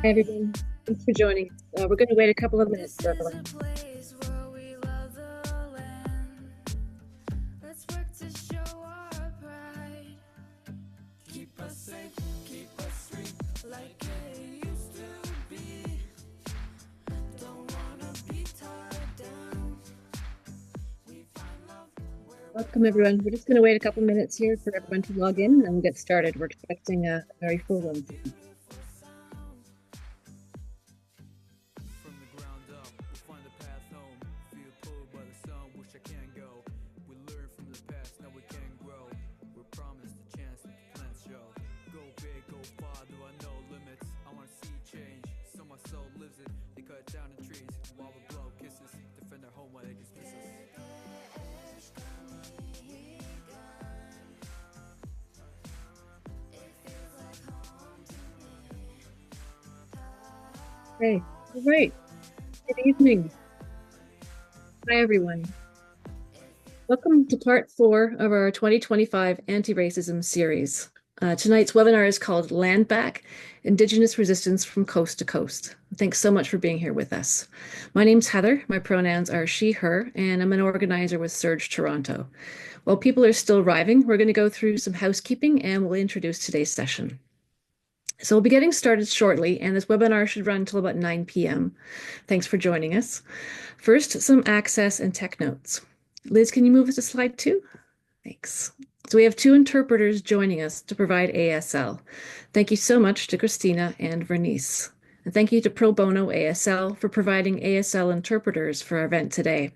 Hi, everyone. Thanks for joining. We're going to wait a couple of minutes for everyone. Welcome, everyone. We're just going to wait a couple of minutes here for everyone to log in and then we'll get started. We're expecting a very full room. Okay. All right. Good evening. Hi, everyone. Welcome to part 4 of our 2025 Anti-Racism series. Tonight's webinar is called Land Back, Indigenous Resistance from Coast to Coast. Thanks so much for being here with us. My name's Heather. My pronouns are she, her, and I'm an organizer with SURJ Toronto. While people are still arriving, we're going to go through some housekeeping and we'll introduce today's session. So we'll be getting started shortly, and this webinar should run until about 9 p.m. Thanks for joining us. First, some access and tech notes. Liz, can you move us to slide 2? Thanks. So we have 2 interpreters joining us to provide ASL. Thank you so much to Christina and Vernice. And thank you to Pro Bono ASL for providing ASL interpreters for our event today.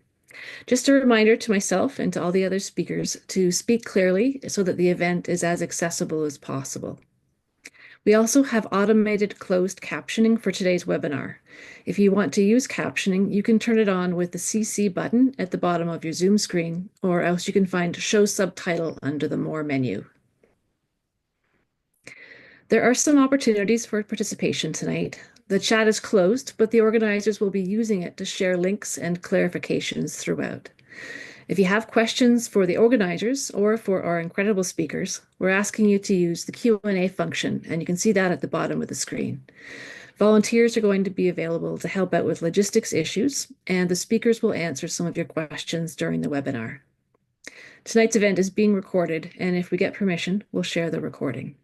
Just a reminder to myself and to all the other speakers to speak clearly so that the event is as accessible as possible. We also have automated closed captioning for today's webinar. If you want to use captioning, you can turn it on with the CC button at the bottom of your Zoom screen, or else you can find Show Subtitle under the More menu. There are some opportunities for participation tonight. The chat is closed, but the organizers will be using it to share links and clarifications throughout. If you have questions for the organizers or for our incredible speakers, we're asking you to use the Q&A function, and you can see that at the bottom of the screen. Volunteers are going to be available to help out with logistics issues, and the speakers will answer some of your questions during the webinar. Tonight's event is being recorded, and if we get permission, we'll share the recording.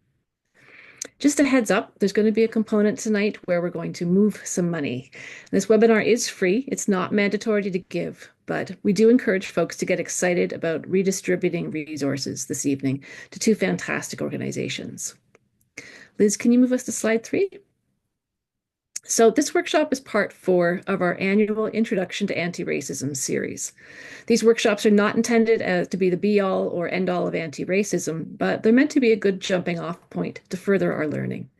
Just a heads up, there's going to be a component tonight where we're going to move some money. This webinar is free. It's not mandatory to give, but we do encourage folks to get excited about redistributing resources this evening to 2 fantastic organizations. Liz, can you move us to slide 3? So this workshop is part 4 of our annual Introduction to Anti-Racism series. These workshops are not intended to be the be-all or end-all of anti-racism, but they're meant to be a good jumping-off point to further our learning.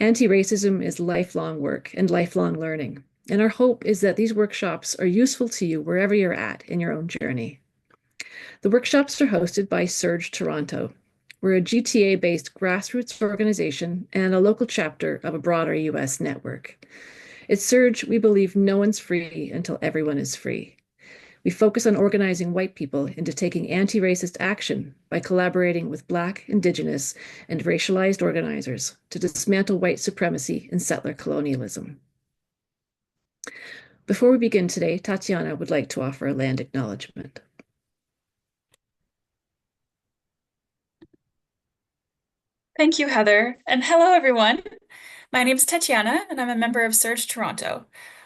Anti-racism is lifelong work and lifelong learning, and our hope is that these workshops are useful to you wherever you're at in your own journey. The workshops are hosted by SURJ Toronto. We're a GTA-based grassroots organization and a local chapter of a broader U.S. network. At SURJ, we believe no one's free until everyone is free. We focus on organizing white people into taking anti-racist action by collaborating with Black, Indigenous, and racialized organizers to dismantle white supremacy and settler colonialism. Before we begin today, Tatiana would like to offer a land acknowledgement. Thank you, Heather. And hello, everyone. My name is Tatiana, and I'm a member of SURJ Toronto.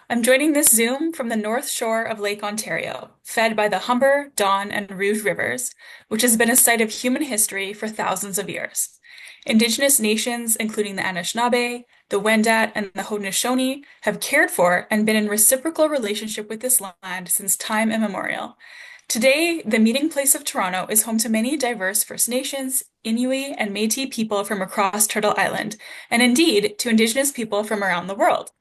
I'm joining this Zoom from the North Shore of Lake Ontario, fed by the Humber, Don, and Rouge rivers, which has been a site of human history for thousands of years. Indigenous nations, including the Anishinaabe, the Wendat, and the Haudenosaunee, have cared for and been in reciprocal relationship with this land since time immemorial. Today, the meeting place of Toronto is home to many diverse First Nations, Inuit, and Métis people from across Turtle Island, and indeed to Indigenous people from around the world.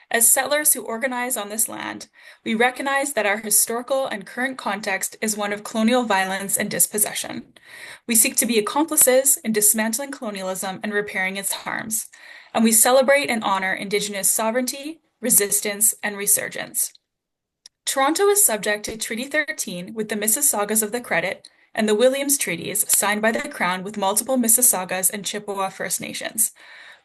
As settlers who organize on this land, we recognize that our historical and current context is one of colonial violence and dispossession. We seek to be accomplices in dismantling colonialism and repairing its harms, and we celebrate and honor Indigenous sovereignty, resistance, and resurgence. Toronto is subject to Treaty 13 with the Mississaugas of the Credit and the Williams Treaties signed by the Crown with multiple Mississaugas and Chippewa First Nations.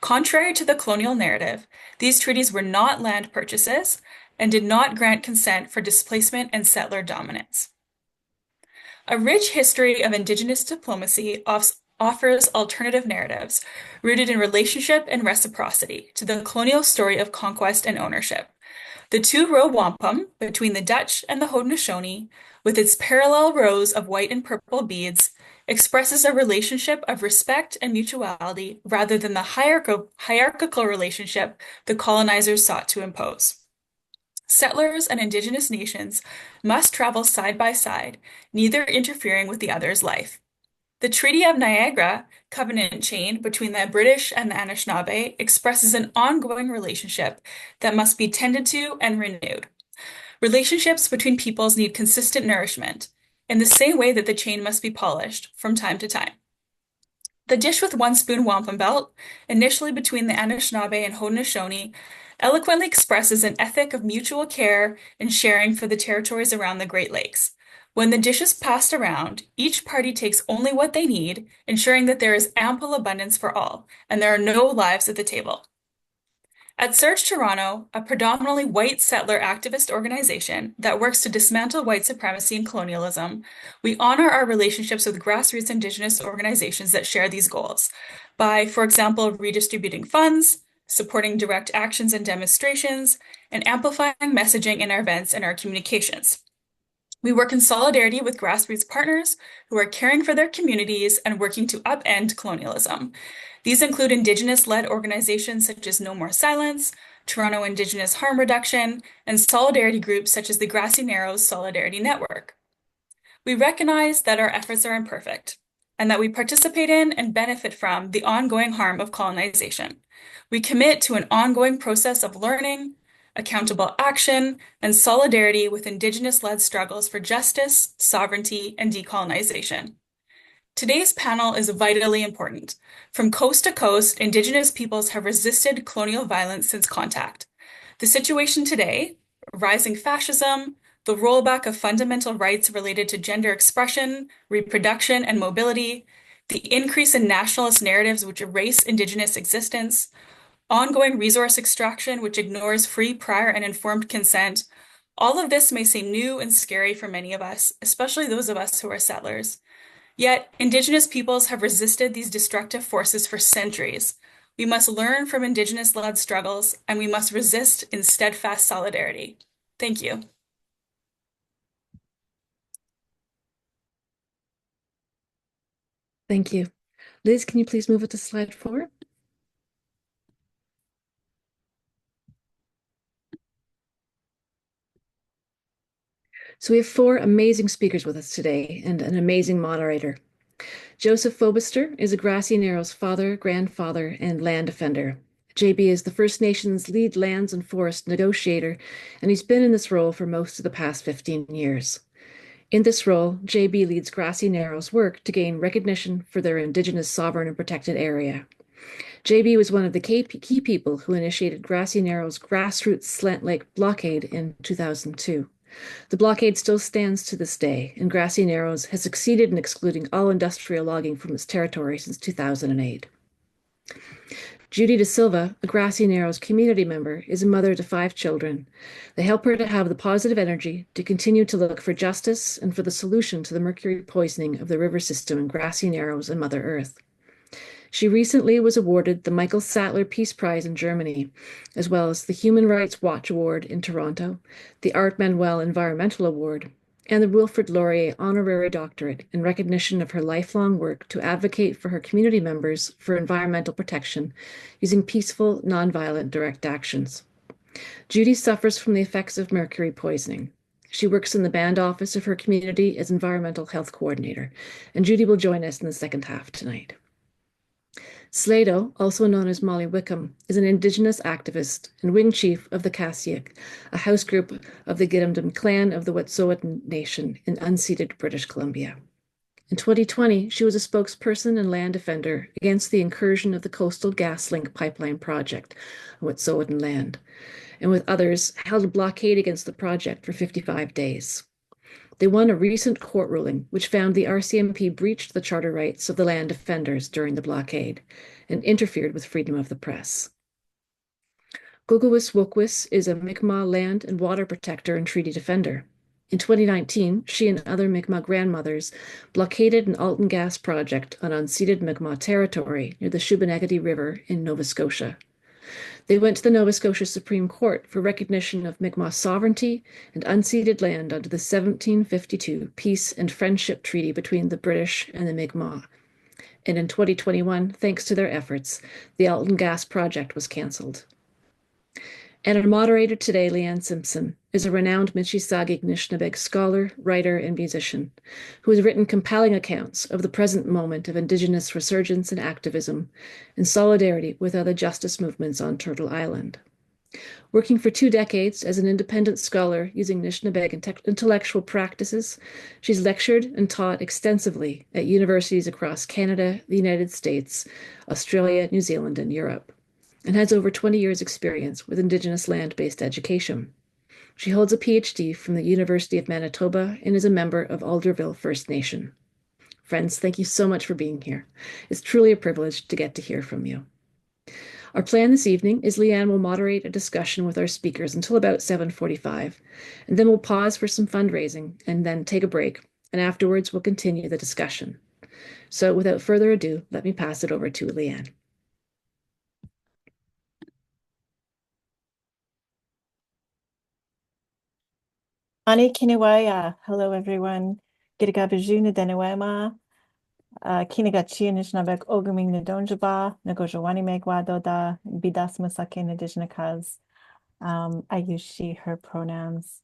Contrary to the colonial narrative, these treaties were not land purchases and did not grant consent for displacement and settler dominance. A rich history of Indigenous diplomacy offers alternative narratives rooted in relationship and reciprocity to the colonial story of conquest and ownership. The two-row wampum between the Dutch and the Haudenosaunee, with its parallel rows of white and purple beads, expresses a relationship of respect and mutuality rather than the hierarchical relationship the colonizers sought to impose. Settlers and Indigenous nations must travel side by side, neither interfering with the other's life. The Treaty of Niagara covenant chain between the British and the Anishinaabe expresses an ongoing relationship that must be tended to and renewed. Relationships between peoples need consistent nourishment, in the same way that the chain must be polished from time to time. The dish with one spoon wampum belt, initially between the Anishinaabe and Haudenosaunee, eloquently expresses an ethic of mutual care and sharing for the territories around the Great Lakes. When the dish is passed around, each party takes only what they need, ensuring that there is ample abundance for all, and there are no lives at the table. At SURJ Toronto, a predominantly white settler activist organization that works to dismantle white supremacy and colonialism, we honor our relationships with grassroots Indigenous organizations that share these goals by, for example, redistributing funds, supporting direct actions and demonstrations, and amplifying messaging in our events and our communications. We work in solidarity with grassroots partners who are caring for their communities and working to upend colonialism. These include Indigenous-led organizations such as No More Silence, Toronto Indigenous Harm Reduction, and solidarity groups such as the Grassy Narrows Solidarity Network. We recognize that our efforts are imperfect and that we participate in and benefit from the ongoing harm of colonization. We commit to an ongoing process of learning, accountable action, and solidarity with Indigenous-led struggles for justice, sovereignty, and decolonization. Today's panel is vitally important. From coast to coast, Indigenous peoples have resisted colonial violence since contact. The situation today, rising fascism, the rollback of fundamental rights related to gender expression, reproduction, and mobility, the increase in nationalist narratives which erase Indigenous existence, ongoing resource extraction which ignores free, prior, and informed consent. All of this may seem new and scary for many of us, especially those of us who are settlers. Yet, Indigenous peoples have resisted these destructive forces for centuries. We must learn from Indigenous-led struggles, and we must resist in steadfast solidarity. Thank you. Thank you. Liz, can you please move it to slide 4? So we have 4 amazing speakers with us today and an amazing moderator. Joseph Fobister is a Grassy Narrows father, grandfather, and land defender. JB is the First Nations lead lands and forest negotiator, and he's been in this role for most of the past 15 years. In this role, JB leads Grassy Narrows' work to gain recognition for their Indigenous sovereign and protected area. JB was one of the key people who initiated Grassy Narrows' grassroots Slant Lake blockade in 2002. The blockade still stands to this day, and Grassy Narrows has succeeded in excluding all industrial logging from its territory since 2008. Judy De Silva, a Grassy Narrows community member, is a mother to 5 children. They help her to have the positive energy to continue to look for justice and for the solution to the mercury poisoning of the river system in Grassy Narrows and Mother Earth. She recently was awarded the Michael Sattler Peace Prize in Germany, as well as the Human Rights Watch Award in Toronto, the Art Manuel Environmental Award, and the Wilfrid Laurier Honorary Doctorate in recognition of her lifelong work to advocate for her community members for environmental protection using peaceful, nonviolent direct actions. Judy suffers from the effects of mercury poisoning. She works in the band office of her community as environmental health coordinator, and Judy will join us in the second half tonight. Slado, also known as Molly Wickham, is an Indigenous activist and wing chief of the Kasiak, a house group of the Gidimt'en clan of the Wet'suwet'en Nation in unceded British Columbia. In 2020, she was a spokesperson and land defender against the incursion of the Coastal GasLink pipeline project on Wet'suwet'en land, and with others held a blockade against the project for 55 days. They won a recent court ruling which found the RCMP breached the charter rights of the land defenders during the blockade and interfered with freedom of the press. Gogowis is a Mi'kmaq land and water protector and treaty defender. In 2019, she and other Mi'kmaq grandmothers blockaded an Alton gas project on unceded Mi'kmaq territory near the Shubenacadie River in Nova Scotia. They went to the Nova Scotia Supreme Court for recognition of Mi'kmaq sovereignty and unceded land under the 1752 Peace and Friendship Treaty between the British and the Mi'kmaq. And in 2021, thanks to their efforts, the Alton gas project was cancelled. And our moderator today, Leanne Simpson, is a renowned Michisagi Nishnabeg scholar, writer, and musician who has written compelling accounts of the present moment of Indigenous resurgence and activism in solidarity with other justice movements on Turtle Island. Working for 2 decades as an independent scholar using Nishnabeg intellectual practices, she's lectured and taught extensively at universities across Canada, the United States, Australia, New Zealand, and Europe, and has over 20 years' experience with Indigenous land-based education. She holds a PhD from the University of Manitoba and is a member of Alderville First Nation. Friends, thank you so much for being here. It's truly a privilege to get to hear from you. Our plan this evening is Leanne will moderate a discussion with our speakers until about 7:45, and then we'll pause for some fundraising and then take a break, and afterwards we'll continue the discussion. So without further ado, let me pass it over to Leanne. Ani Kiniwaya. Hello, everyone. Girigabiju Nidenewema. Kinigachi Nishnabek Oguming Nidonjaba, Nagojawani Megwadoda, Bidas Musake Nidijnakas. I use she, her pronouns.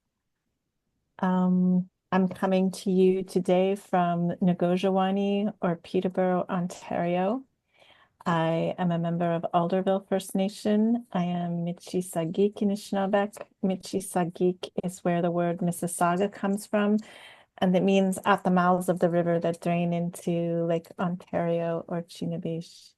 I'm coming to you today from Nagojawani or Peterborough, Ontario. I am a member of Alderville First Nation. I am Michi-Sagik Anishinabek. Michi-Sagik is where the word Mississauga comes from, and it means at the mouths of the river that drain into Lake Ontario or Chinabish.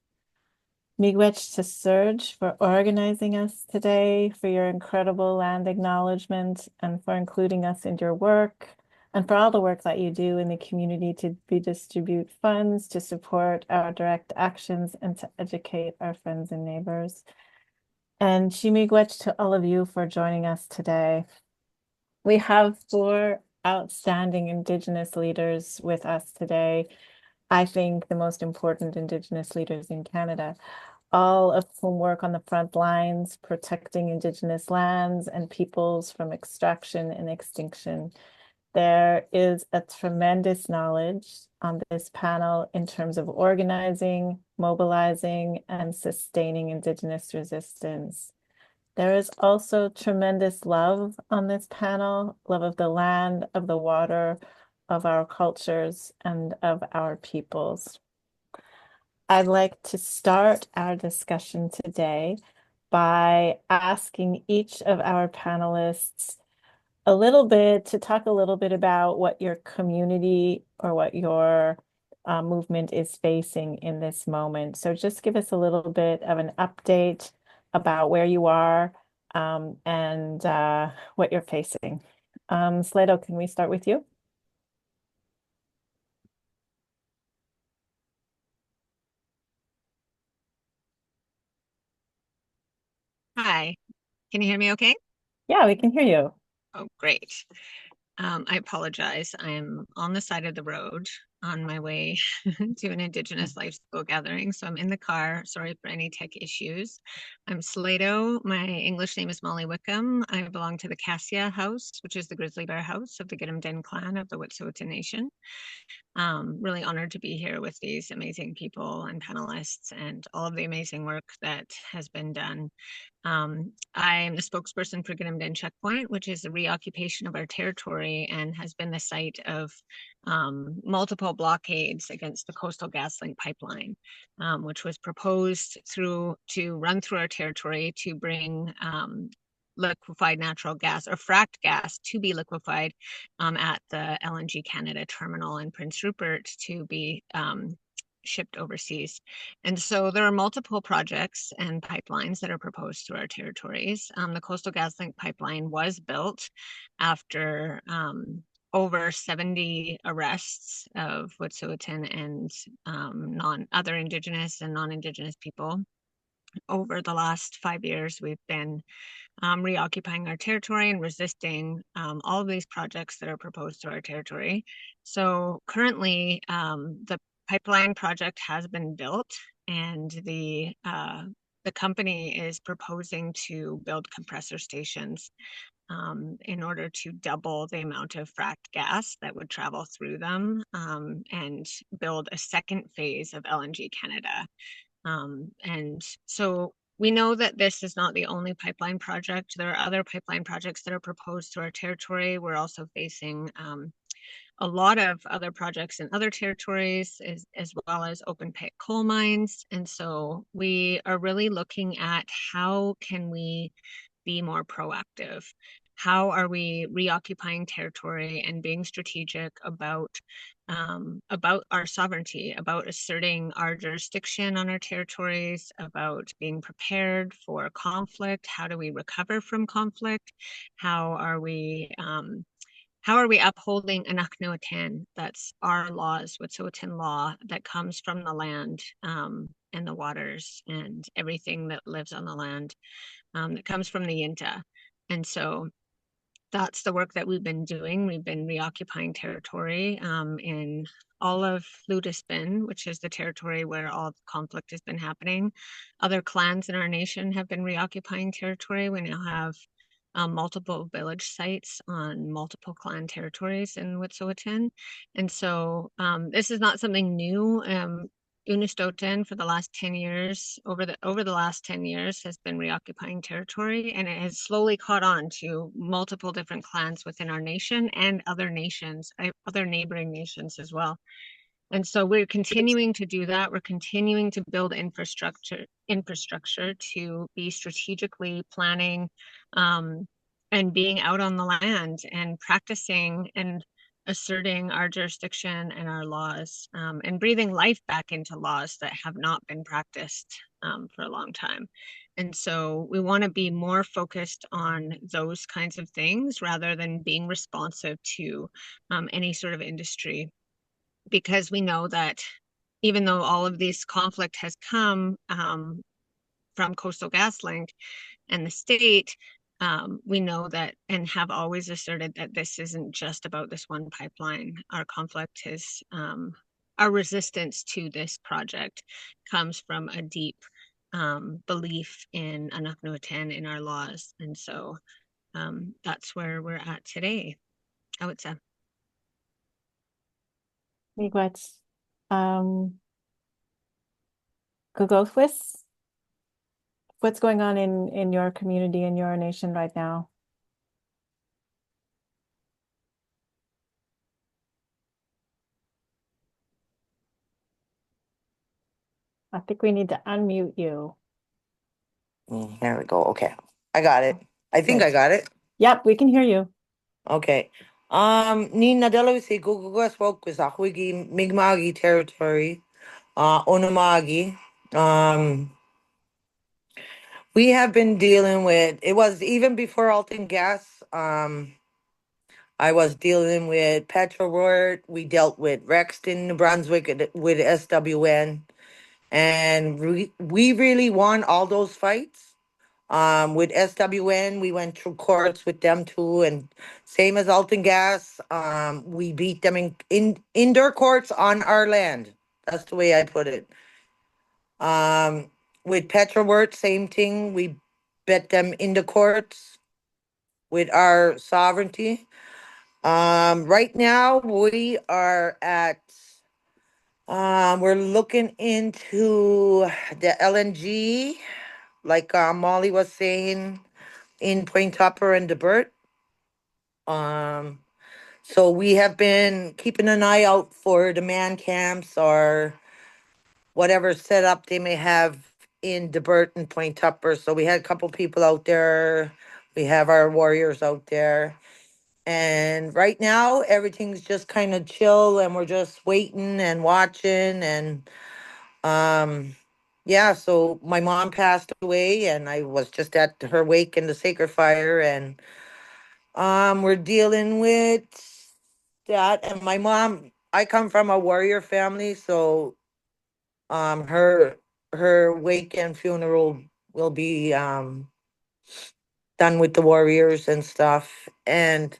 Miigwech to SURJ for organizing us today, for your incredible land acknowledgement, and for including us in your work, and for all the work that you do in the community to redistribute funds, to support our direct actions, and to educate our friends and neighbors. And Shimigwech to all of you for joining us today. We have 4 outstanding Indigenous leaders with us today. I think the most important Indigenous leaders in Canada, all of whom work on the front lines, protecting Indigenous lands and peoples from extraction and extinction. There is a tremendous knowledge on this panel in terms of organizing, mobilizing, and sustaining Indigenous resistance. There is also tremendous love on this panel, love of the land, of the water, of our cultures, and of our peoples. I'd like to start our discussion today by asking each of our panelists to talk a little bit about what your community or what your movement is facing in this moment. So just give us a little bit of an update about where you are and what you're facing. Sledo, can we start with you? Hi, can you hear me okay? Yeah, we can hear you. Oh, great. I apologize. I'm on the side of the road on my way to an Indigenous Life School gathering. So I'm in the car. Sorry for any tech issues. I'm Slato. My English name is Molly Wickham. I belong to the Cassia House, which is the Grizzly Bear House of the Gidimt'en clan of the Wet'suwet'en Nation. Really honored to be here with these amazing people and panelists and all of the amazing work that has been done. I'm the spokesperson for Gidimt'en Checkpoint, which is the reoccupation of our territory and has been the site of multiple blockades against the Coastal GasLink pipeline, which was proposed to run through our territory to bring liquefied natural gas or fracked gas to be liquefied at the LNG Canada terminal in Prince Rupert to be shipped overseas. And so there are multiple projects and pipelines that are proposed through our territories. The Coastal GasLink pipeline was built after over 70 arrests of Wet'suwet'en and other Indigenous and non-Indigenous people. Over the last 5 years, we've been reoccupying our territory and resisting all of these projects that are proposed to our territory. So currently, the pipeline project has been built, and the company is proposing to build compressor stations in order to double the amount of fracked gas that would travel through them, and build a second phase of LNG Canada. And so we know that this is not the only pipeline project. There are other pipeline projects that are proposed to our territory. We're also facing a lot of other projects in other territories, as well as open pit coal mines. And so we are really looking at how can we be more proactive? How are we reoccupying territory and being strategic about our sovereignty, about asserting our jurisdiction on our territories, about being prepared for conflict? How do we recover from conflict? How are we upholding Anaknuatan? That's our laws, Wet'suwet'en law that comes from the land and the waters and everything that lives on the land, that comes from the Yinta. And so that's the work that we've been doing. We've been reoccupying territory in all of Ludaspin, which is the territory where all the conflict has been happening. Other clans in our nation have been reoccupying territory. We now have multiple village sites on multiple clan territories in Wet'suwet'en. And so this is not something new. Unistoten for the last 10 years, over the last 10 years, has been reoccupying territory, and it has slowly caught on to multiple different clans within our nation and other nations, other neighboring nations as well. And so we're continuing to do that. We're continuing to build infrastructure to be strategically planning and being out on the land and practicing and asserting our jurisdiction and our laws, and breathing life back into laws that have not been practiced for a long time. And so we want to be more focused on those kinds of things rather than being responsive to any sort of industry, because we know that even though all of this conflict has come from Coastal GasLink and the state, we know that and have always asserted that this isn't just about this one pipeline. Our conflict is, our resistance to this project comes from a deep belief in Anaknuatan, in our laws. And so that's where we're at today, I would say. Miigwech. Gogolthwis, what's going on in your community, in your nation right now? I think we need to unmute you. There we go. Okay. I got it. I think I Good. got it. Yep, we can hear you. Okay. Ni nadalo si gugugas wokus ahwigi migmagi territory. Onamagi. We have been dealing with, it was even before Alton Gas. I was dealing with Petrowort. We dealt with Rexton, New Brunswick with SWN. And we really won all those fights. With SWN, we went through courts with them too, and same as Alton Gas, we beat them in indoor courts on our land. That's the way I put it. With Petrowort, same thing. We bet them in the courts with our sovereignty. Right now we are at. We're looking into the LNG, like Molly was saying, in Point Tupper and DeBert. So we have been keeping an eye out for the man camps or whatever setup they may have in DeBert and Point Tupper. So we had a couple people out there. We have our warriors out there. And right now, everything's just kind of chill, and we're just waiting and watching. And yeah, so my mom passed away, and I was just at her wake in the Sacred Fire, and we're dealing with that. And my mom, I come from a warrior family, so her wake and funeral will be done with the warriors and stuff. And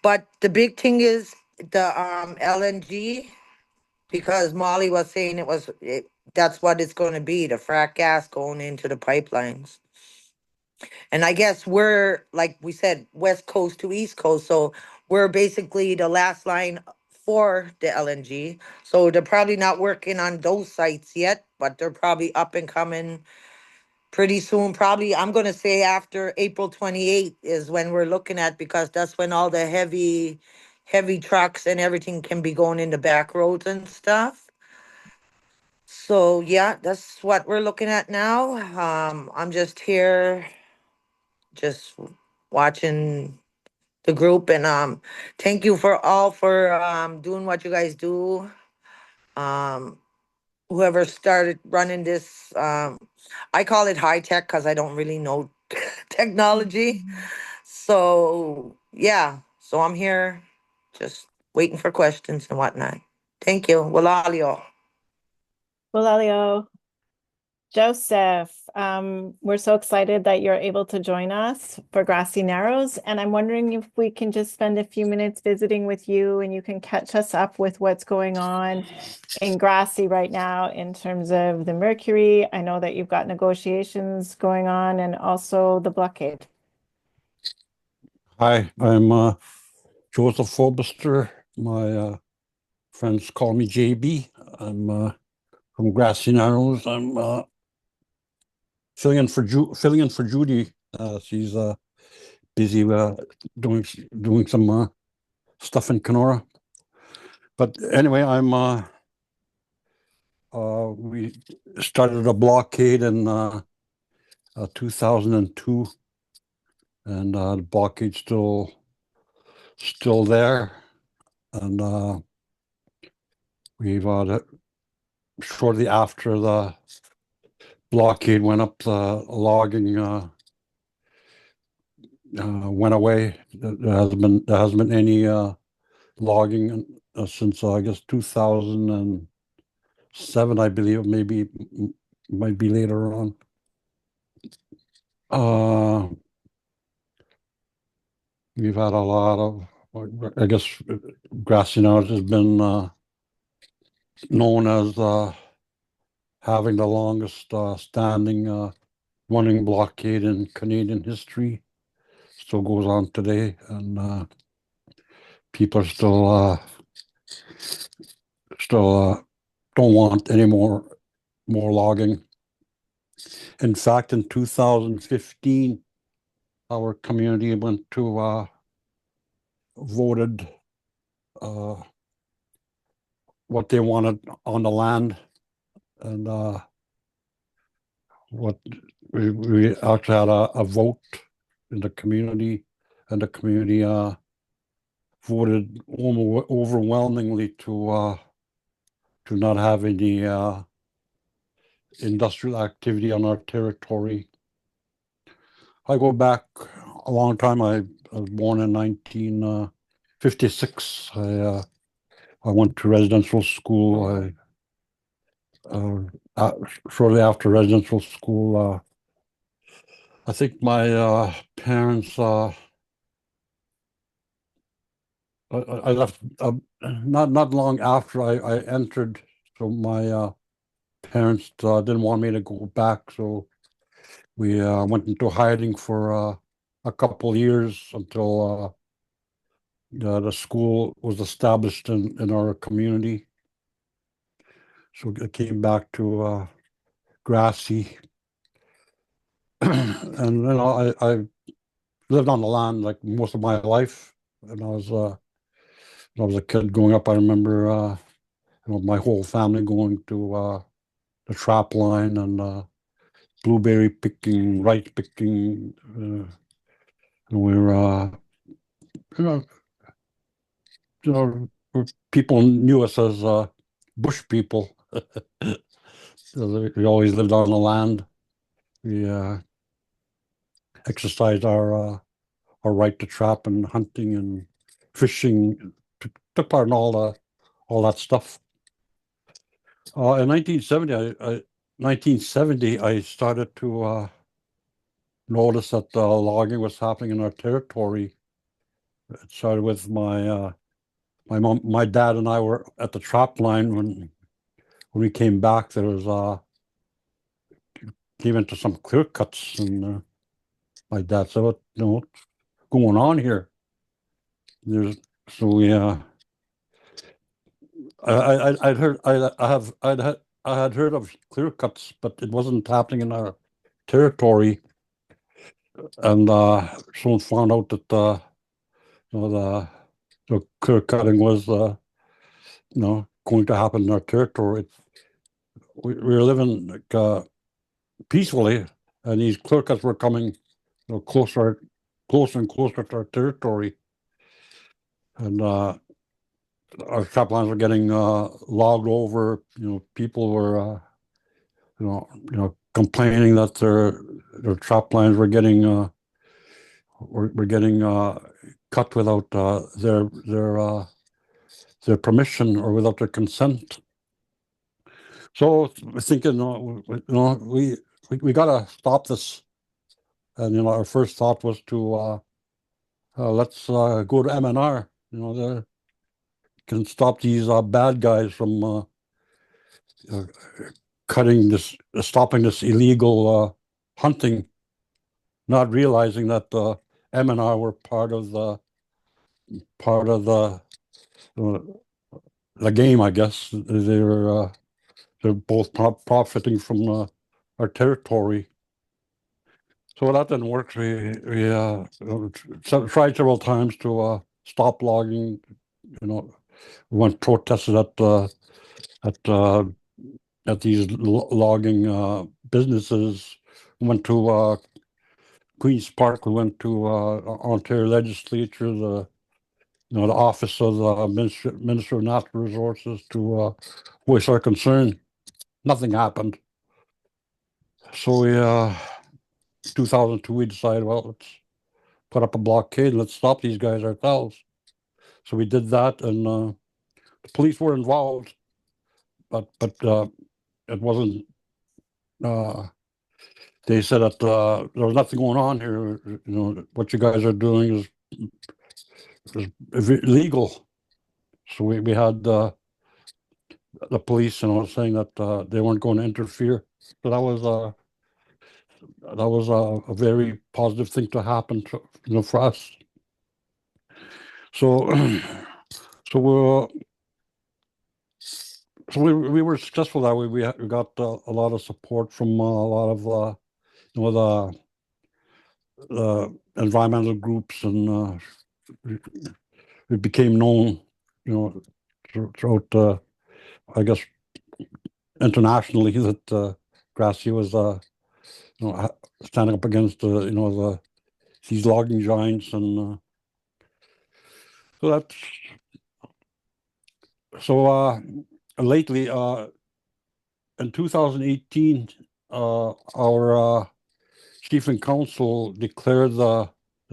but the big thing is the LNG, because Molly was saying that's what it's going to be, the frack gas going into the pipelines. And I guess we're, like we said, west coast to east coast, so we're basically the last line for the LNG. So they're probably not working on those sites yet, but they're probably up and coming pretty soon. Probably, I'm going to say after April 28th is when we're looking at, because that's when all the heavy trucks and everything can be going in the back roads and stuff. So yeah, that's what we're looking at now. I'm just here, just watching the group, and thank you for all for doing what you guys do. Um, Whoever started running this, I call it high tech because I don't really know technology. So yeah, so I'm here, just waiting for questions and whatnot. Thank you. Walalio. Well, Joseph, we're so excited that you're able to join us for Grassy Narrows. And I'm wondering if we can just spend a few minutes visiting with you and you can catch us up with what's going on in Grassy right now in terms of the mercury. I know that you've got negotiations going on and also the blockade. Hi, I'm Joseph Fobister. My friends call me JB. I'm from Grassy Narrows. I'm filling in for Judy. She's busy doing some stuff in Kenora. But anyway, we started a blockade in 2002, and the blockade's still there, and we've shortly after the blockade went up, the logging went away. There hasn't been any logging since I guess 2007, I believe. Maybe might be later on. We've had a lot of, I guess, Grassy Narrows has been known as having the longest standing running blockade in Canadian history. Still goes on today, and people are still don't want any more logging. In fact, in 2015, our community went to voted what they wanted on the land, and what we actually had a vote in the community, and the community voted overwhelmingly to not have any industrial activity on our territory. I go back a long time. I was born in 1956. I went to residential school. Shortly after residential school, I think my parents. I left not long after I entered, so my parents didn't want me to go back, so we went into hiding for a couple years until the school was established in our community. So I came back to Grassy, and I lived on the land like most of my life. And when I was a kid growing up, I remember my whole family going to the trap line and blueberry picking, rice picking. And we were, you know, you know, people knew us as bush people. We always lived on the land. We exercised our right to trap and hunting and fishing took part in all that stuff. In 1970, I started to notice that logging was happening in our territory. It started with my mom, my dad, and I were at the trap line when we came back. There was came into some clear cuts, and my dad said, "What, what's going on here?" There's so we I'd heard I had heard of clear cuts, but it wasn't happening in our territory. And someone found out that you know, the clear cutting was going to happen in our territory. We were living like, peacefully, and these clear cuts were coming closer and closer to our territory. And our trap lines were getting logged over. People were complaining that their trap lines were getting cut without their permission or without their consent. So we're thinking, we gotta stop this. And our first thought was to let's go to MNR. They can stop these bad guys from uh, stopping this illegal hunting, not realizing that MNR were part of uh, the game. I guess they're both profiting from our territory. So that didn't work. We tried several times to stop logging. We went protested at these logging businesses. We went to Queens Park. We went to Ontario Legislature, the Office of the Minister of Natural Resources to voice our concern. Nothing happened. So 2002, we decided, well, let's put up a blockade. Let's stop these guys ourselves. So we did that, and the police were involved, but it wasn't. They said that there was nothing going on here. What you guys are doing is illegal. So we had the police, saying that they weren't going to interfere. So that was a very positive thing to happen for us. So so we were successful that way. We got a lot of support from a lot of the environmental groups, and it became known, throughout I guess internationally, that Gracie was standing up against these logging giants, and so that's so lately in 2018 our chief and council declared the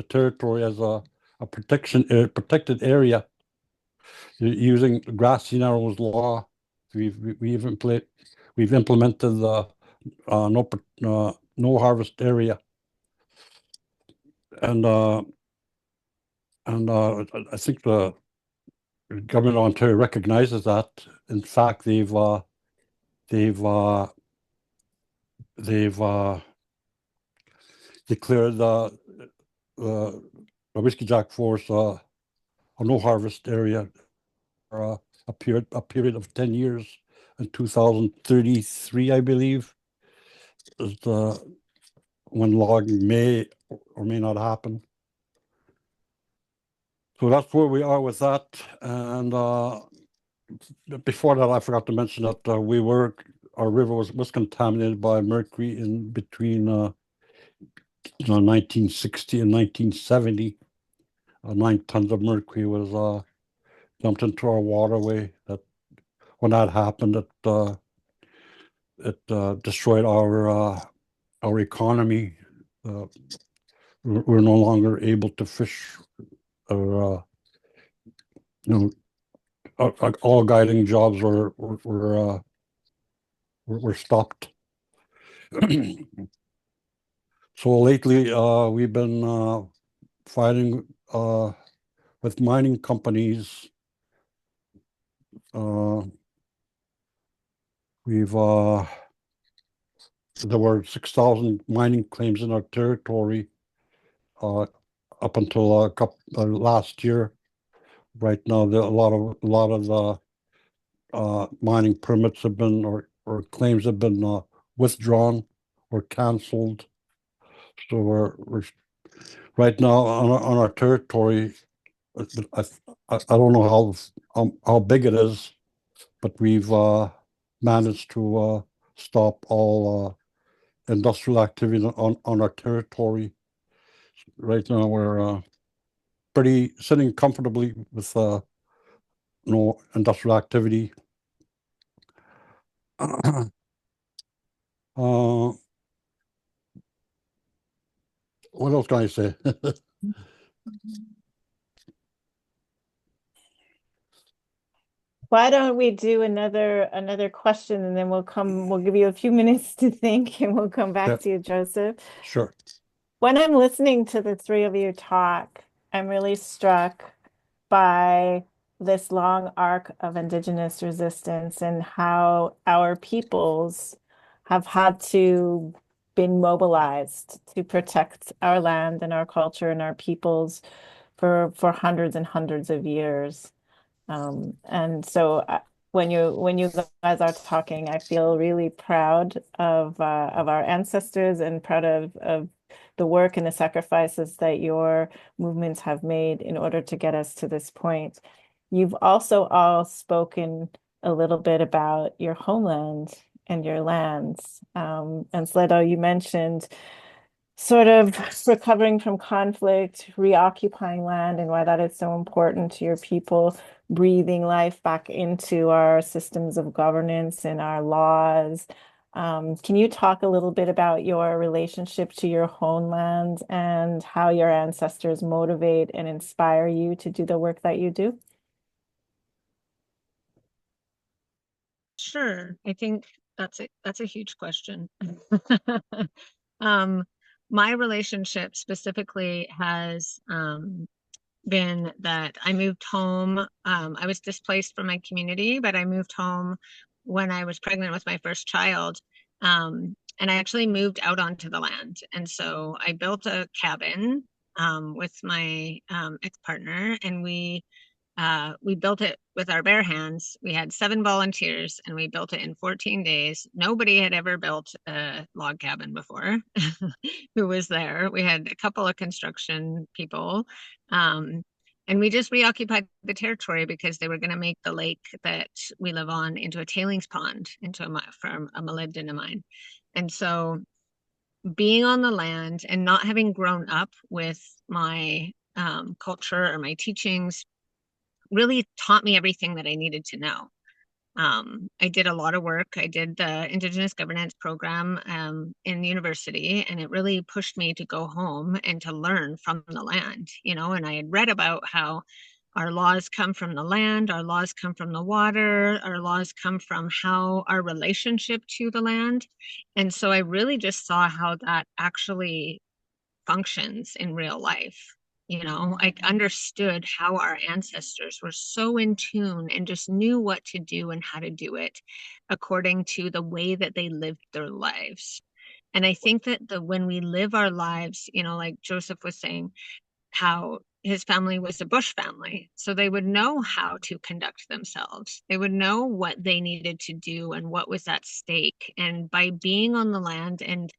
territory as a protected area using Grassy Narrows law. We've implemented the no harvest area, and I think the government of Ontario recognizes that. In fact, they've declared the Whiskey Jack Forest a no harvest area for a period of 10 years. In 2033, I believe, is when logging may or may not happen. So that's where we are with that. And before that, I forgot to mention that our river was contaminated by mercury in between 1960 and 1970. 9 tons of mercury was dumped into our waterway. When that happened, it destroyed our economy. We're no longer able to fish or all guiding jobs were stopped. So lately, we've been fighting with mining companies. There were 6,000 mining claims in our territory up until last year. Right now, a lot of the mining permits have been or claims have been withdrawn or canceled. So we're right now on our territory. I, I don't know how big it is, but we've managed to stop all industrial activity on our territory. Right now, we're pretty sitting comfortably with no industrial activity. Uh, what else can I say? Why don't we do another question, and then we'll give you a few minutes to think, and we'll come back Yeah, to you, Joseph. sure. When I'm listening to the three of you talk, I'm really struck by this long arc of Indigenous resistance and how our peoples have had to been mobilized to protect our land and our culture and our peoples for hundreds and hundreds of years. And so when you guys are talking, I feel really proud of our ancestors and proud of the work and the sacrifices that your movements have made in order to get us to this point. You've also all spoken a little bit about your homeland and your lands. And Sledo, you mentioned sort of recovering from conflict, reoccupying land, and why that is so important to your people, breathing life back into our systems of governance and our laws. Can you talk a little bit about your relationship to your homeland and how your ancestors motivate and inspire you to do the work that you do? Sure. I think that's a huge question. Um, my relationship specifically has been that I moved home. I was displaced from my community, but I moved home when I was pregnant with my first child. And I actually moved out onto the land. And so I built a cabin with my ex-partner, and we built it with our bare hands. We had 7 volunteers and we built it in 14 days. Nobody had ever built a log cabin before who was there. We had a couple of construction people. And we just reoccupied the territory because they were going to make the lake that we live on into a tailings pond, from a molybdenum mine. And so being on the land and not having grown up with my culture or my teachings really taught me everything that I needed to know. I did a lot of work. I did the Indigenous governance program in university, and it really pushed me to go home and to learn from the land, and I had read about how our laws come from the land, our laws come from the water, our laws come from how our relationship to the land. And so I really just saw how that actually functions in real life. I understood how our ancestors were so in tune and just knew what to do and how to do it according to the way that they lived their lives. And I think that when we live our lives, like Joseph was saying, how his family was a bush family. So they would know how to conduct themselves. They would know what they needed to do and what was at stake. And by being on the land and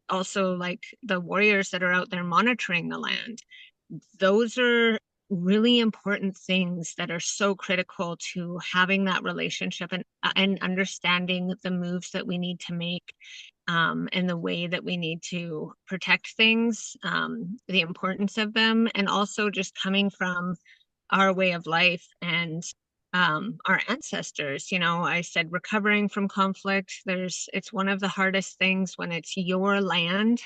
also like the warriors that are out there monitoring the land, those are really important things that are so critical to having that relationship and understanding the moves that we need to make, and the way that we need to protect things, the importance of them, and also just coming from our way of life and our ancestors. I said recovering from conflict. It's one of the hardest things when it's your land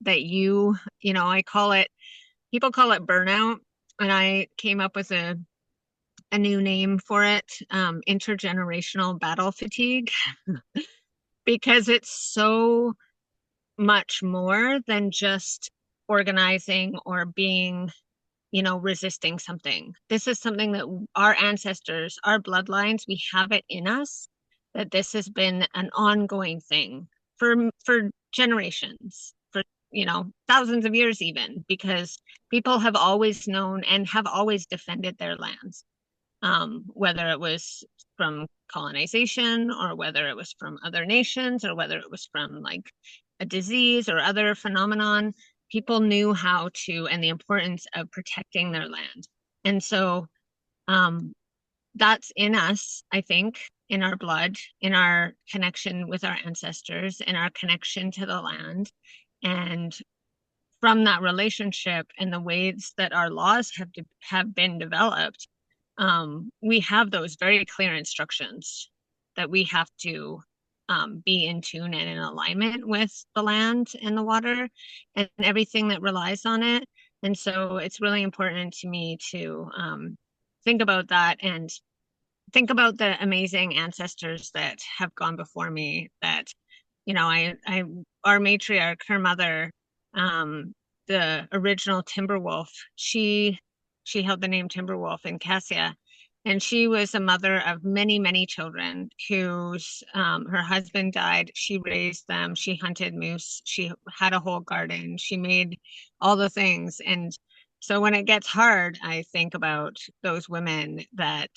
that I call it, people call it burnout. And I came up with a a new name for it, intergenerational battle fatigue, because it's so much more than just organizing or being, resisting something. This is something that our ancestors, our bloodlines, we have it in us, that this has been an ongoing thing for generations, for, thousands of years even, because people have always known and have always defended their lands, whether it was from colonization or whether it was from other nations or whether it was from like a disease or other phenomenon. People knew how to, and the importance of protecting their land. And so that's in us, I think, in our blood, in our connection with our ancestors, in our connection to the land. And from that relationship and the ways that our laws have been developed, we have those very clear instructions that we have to be in tune and in alignment with the land and the water and everything that relies on it. And so it's really important to me to think about that and think about the amazing ancestors that have gone before me. That, our matriarch, her mother, the original Timberwolf, she held the name Timberwolf in Cassia. And she was a mother of many, many children whose her husband died. She raised them. She hunted moose. She had a whole garden. She made all the things. And so when it gets hard, I think about those women that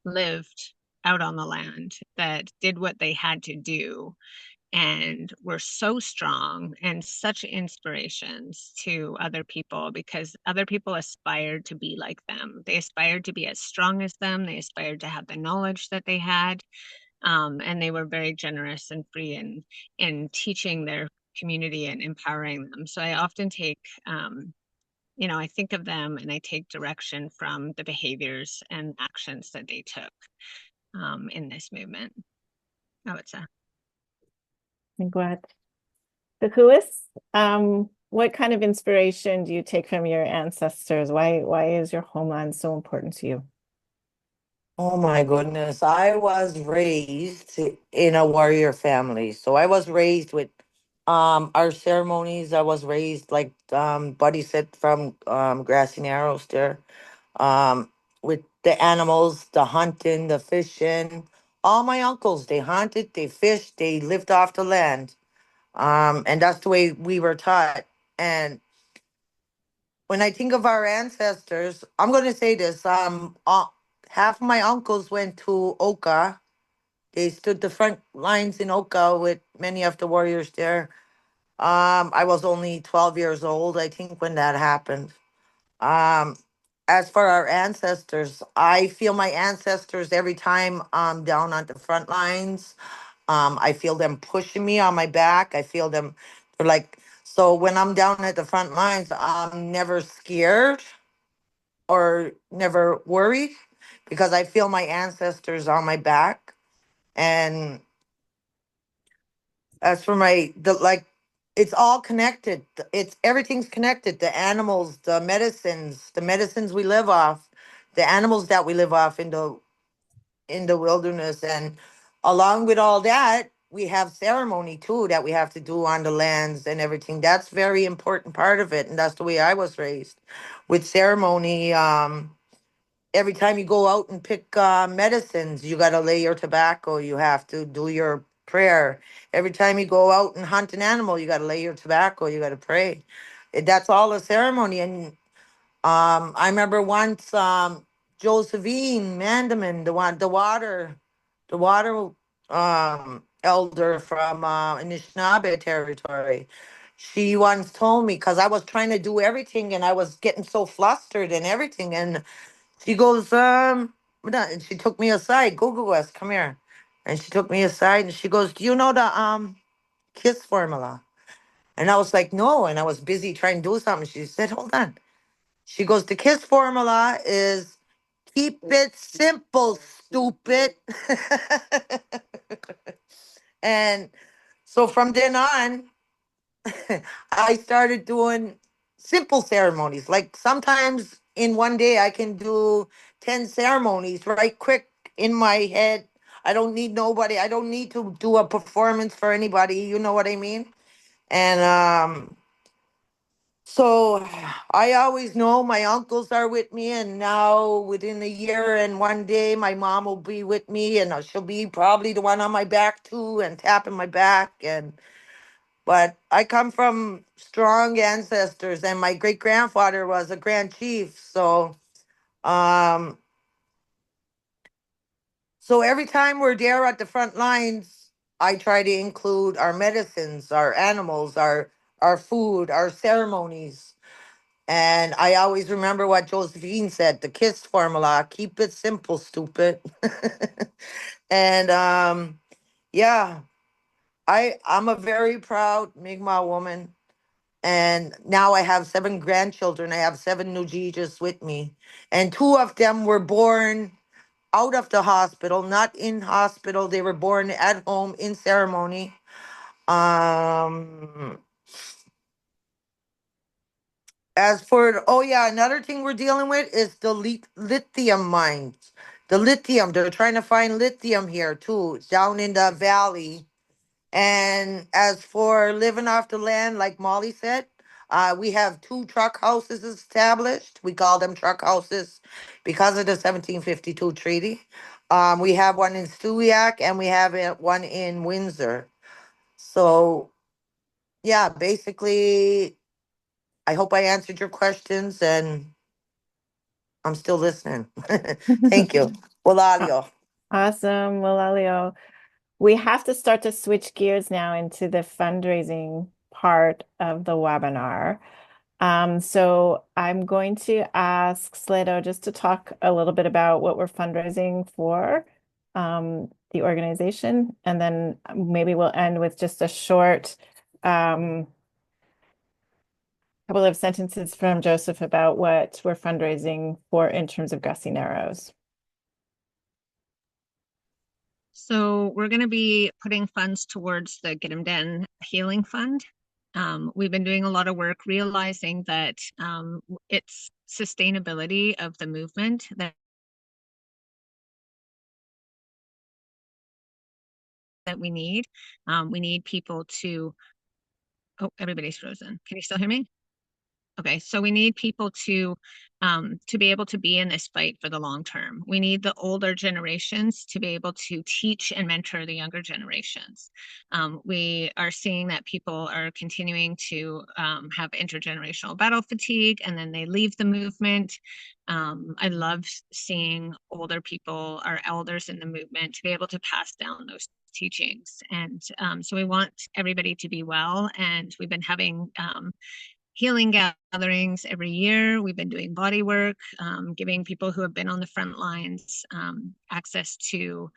lived out on the land, that did what they had to do and were so strong and such inspirations to other people, because other people aspired to be like them. They aspired to be as strong as them. They aspired to have the knowledge that they had. And they were very generous and free in teaching their community and empowering them. So I often take, I think of them and I take direction from the behaviors and actions that they took in this movement, I would say. Glad. Kukuis, what kind of inspiration do you take from your ancestors? Why is your homeland so important to you? Oh my goodness. I was raised in a warrior family. So I was raised with our ceremonies. I was raised like Buddy said from Grassy Narrows there. Um with the animals, the hunting, the fishing. All my uncles, they hunted, they fished, they lived off the land. And that's the way we were taught. And when I think of our ancestors, I'm going to say this. Half of my uncles went to Oka. They stood the front lines in Oka with many of the warriors there. I was only 12 years old, I think, when that happened. Um, as for our ancestors, I feel my ancestors every time I'm down on the front lines. I feel them pushing me on my back. I feel them, they're like, so when I'm down at the front lines, I'm never scared or never worried because I feel my ancestors on my back. And as for it's all connected. It's everything's connected. The animals, the medicines we live off, the animals that we live off in the wilderness. And along with all that, we have ceremony too that we have to do on the lands and everything. That's very important part of it. And that's the way I was raised with ceremony. Every time you go out and pick medicines, you got to lay your tobacco. You have to do your prayer. Every time you go out and hunt an animal, you got to lay your tobacco. You got to pray. That's all a ceremony. And I remember once Josephine Mandamin, the water elder from Anishinaabe territory. She once told me because I was trying to do everything and I was getting so flustered and everything. And she goes, and she took me aside. Google West, come here. And she took me aside and she goes, do you know the KISS formula? And I was like, no. And I was busy trying to do something. She said, hold on. She goes, the KISS formula is keep it simple, stupid. And so from then on, I started doing simple ceremonies. Like sometimes in one day I can do 10 ceremonies right quick in my head. I don't need nobody. I don't need to do a performance for anybody. You know what I mean? And so I always know my uncles are with me, and now within a year and one day, my mom will be with me, and she'll be probably the one on my back too, and tapping my back. And but I come from strong ancestors, and my great grandfather was a grand chief. Um, so every time we're there at the front lines, I try to include our medicines, our animals, our food, our ceremonies. And I always remember what Josephine said, the KISS formula, keep it simple, stupid. And yeah, I'm a very proud Mi'kmaq woman. And now I have 7 grandchildren. I have 7 Nujijas with me. And 2 of them were born out of the hospital, not in hospital. They were born at home in ceremony. Um, As for, oh yeah, another thing we're dealing with is the lithium mines. The lithium, they're trying to find lithium here too, down in the valley. And as for living off the land, like Molly said, we have 2 truck houses established. We call them truck houses because of the 1752 treaty. We have one in Stewiacke and we have one in Windsor. So yeah, basically, I hope I answered your questions, and I'm still listening. Thank you. Aw- Walalio. Awesome, Mulalio. We have to start to switch gears now into the fundraising part of the webinar. So I'm going to ask Slato just to talk a little bit about what we're fundraising for, the organization, and then maybe we'll end with just a short couple of sentences from Joseph about what we're fundraising for in terms of Grassy Narrows. So we're going to be putting funds towards the Gidimt'en Healing Fund. We've been doing a lot of work realizing that it's sustainability of the movement that we need. We need people to, oh, everybody's frozen. Can you still hear me? Okay, so we need people to be able to be in this fight for the long term. We need the older generations to be able to teach and mentor the younger generations. We are seeing that people are continuing to have intergenerational battle fatigue, and then they leave the movement. I love seeing older people, our elders in the movement, to be able to pass down those teachings. And so we want everybody to be well, and we've been having healing gatherings every year. We've been doing body work, giving people who have been on the front lines access to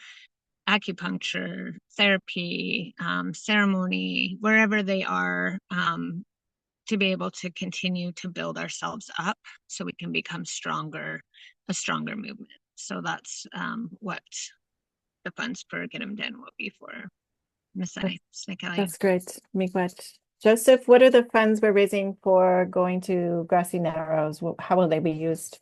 acupuncture, therapy, ceremony, wherever they are, to be able to continue to build ourselves up so we can become stronger, a stronger movement. So that's what the funds for Gidimt'en will be for. That's great, Miigwech. Joseph, what are the funds we're raising for going to Grassy Narrows? How will they be used?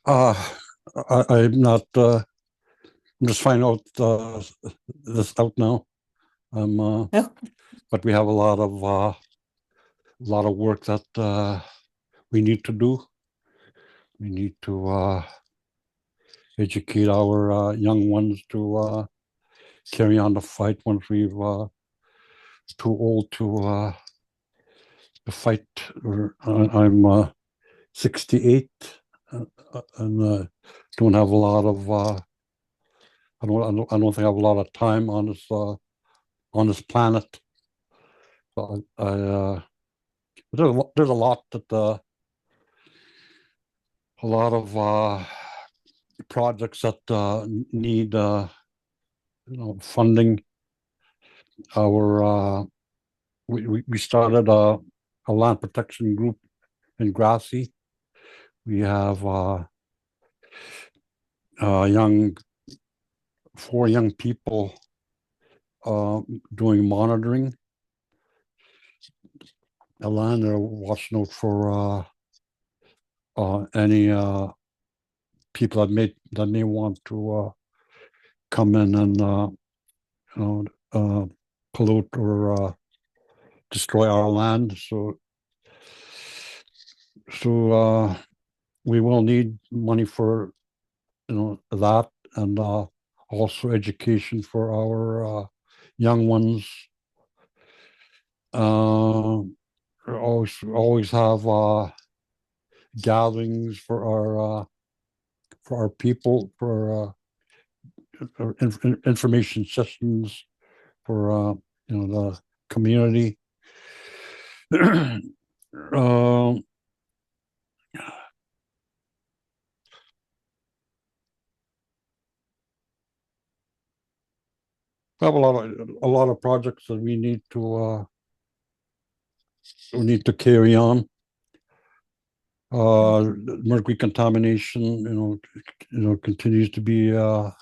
I'm not. I'm just finding out this out now. Oh, But we have a lot of work that we need to do. We need to educate our young ones to carry on the fight once we've too old to fight. I'm 68 and don't have a lot of. I don't think I have a lot of time on this planet. So there's a lot that a lot of projects that need funding. Our we started a land protection group in Grassy. We have young 4 young people doing monitoring. Alana, watch note for any people that may want to come in and pollute or destroy our land. So we will need money for that, and also education for our young ones. Always have gatherings for our people, for information systems for the community. We have a lot of projects that we need to carry on. Mercury contamination, continues to be a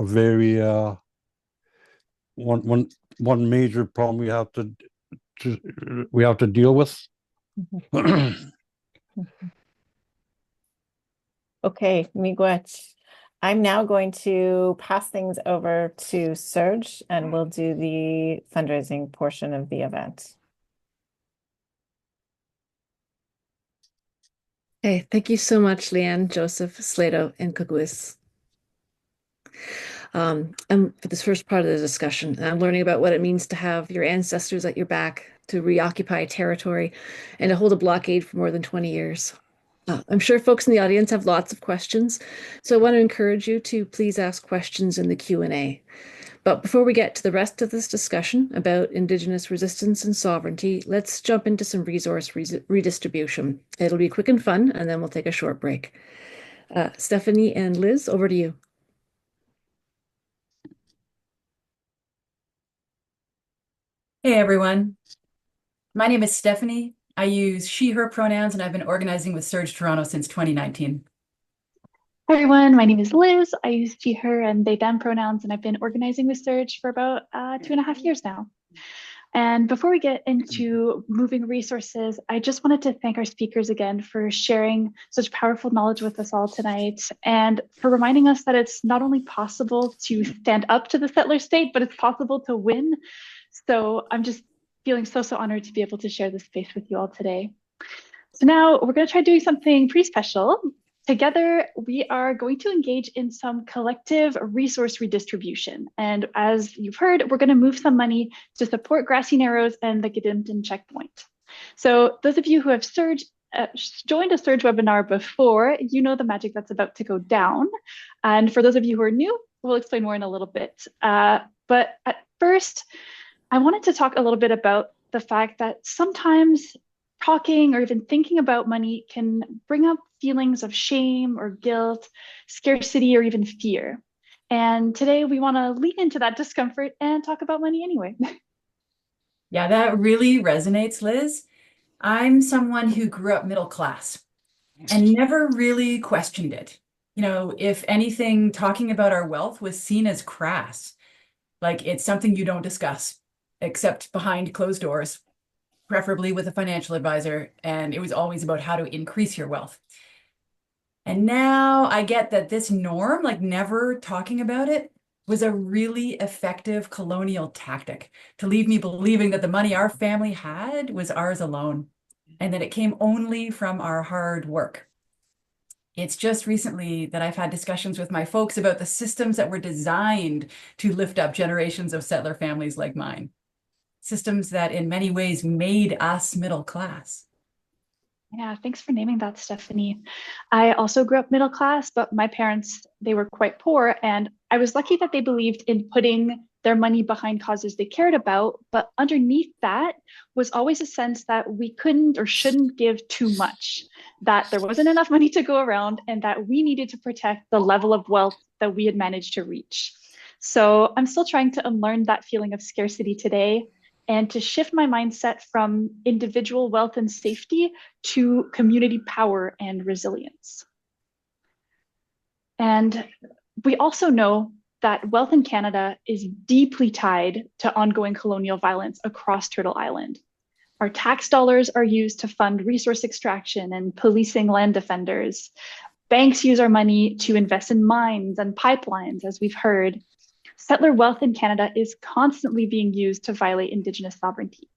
very one major problem we have to deal with. Okay, miigwech. I'm now going to pass things over to SURJ, and we'll do the fundraising portion of the event. Hey, thank you so much, Leanne, Joseph, Slato, and Kugwis. And for this first part of the discussion, I'm learning about what it means to have your ancestors at your back, to reoccupy territory, and to hold a blockade for more than 20 years. I'm sure folks in the audience have lots of questions, so I want to encourage you to please ask questions in the Q&A. But before we get to the rest of this discussion about Indigenous resistance and sovereignty, let's jump into some resource redistribution. It'll be quick and fun, and then we'll take a short break. Stephanie and Liz, over to you. Hey everyone, my name is Stephanie. I use she, her pronouns, and I've been organizing with SURJ Toronto since 2019. Hi everyone, my name is Liz. I use she, her, and they, them pronouns, and I've been organizing with SURJ for about 2.5 years now. And before we get into moving resources, I just wanted to thank our speakers again for sharing such powerful knowledge with us all tonight, and for reminding us that it's not only possible to stand up to the settler state, but it's possible to win. So I'm just feeling so honored to be able to share this space with you all today. So now we're going to try doing something pretty special. Together, we are going to engage in some collective resource redistribution. And as you've heard, we're going to move some money to support Grassy Narrows and the Gidimt'en checkpoint. So those of you who have joined a SURJ webinar before, you know the magic that's about to go down. And for those of you who are new, we'll explain more in a little bit. But at first, I wanted to talk a little bit about the fact that sometimes talking or even thinking about money can bring up feelings of shame or guilt, scarcity, or even fear. And today we want to lean into that discomfort and talk about money anyway. Yeah, that really resonates, Liz. I'm someone who grew up middle class and never really questioned it. If anything, talking about our wealth was seen as crass, like it's something you don't discuss, except behind closed doors, preferably with a financial advisor, and it was always about how to increase your wealth. And now I get that this norm, like never talking about it, was a really effective colonial tactic to leave me believing that the money our family had was ours alone, and that it came only from our hard work. It's just recently that I've had discussions with my folks about the systems that were designed to lift up generations of settler families like mine. Systems that in many ways made us middle class. Yeah, thanks for naming that, Stephanie. I also grew up middle class, but my parents, they were quite poor, and I was lucky that they believed in putting their money behind causes they cared about. But underneath that was always a sense that we couldn't or shouldn't give too much, that there wasn't enough money to go around, and that we needed to protect the level of wealth that we had managed to reach. So I'm still trying to unlearn that feeling of scarcity today, and to shift my mindset from individual wealth and safety to community power and resilience. And we also know that wealth in Canada is deeply tied to ongoing colonial violence across Turtle Island. Our tax dollars are used to fund resource extraction and policing land defenders. Banks use our money to invest in mines and pipelines, as we've heard. Settler wealth in Canada is constantly being used to violate Indigenous sovereignty.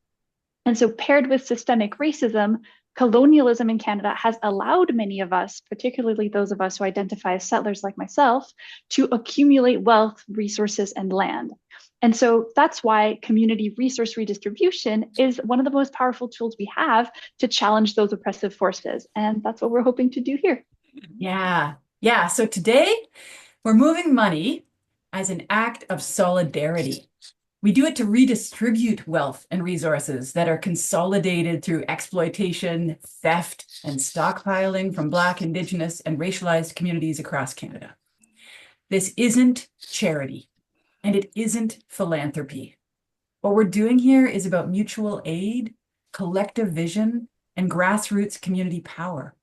And so, paired with systemic racism, colonialism in Canada has allowed many of us, particularly those of us who identify as settlers like myself, to accumulate wealth, resources, and land. And so that's why community resource redistribution is one of the most powerful tools we have to challenge those oppressive forces. And that's what we're hoping to do here. Yeah. Yeah. So today we're moving money as an act of solidarity. We do it to redistribute wealth and resources that are consolidated through exploitation, theft, and stockpiling from Black, Indigenous, and racialized communities across Canada. This isn't charity, and it isn't philanthropy. What we're doing here is about mutual aid, collective vision, and grassroots community power.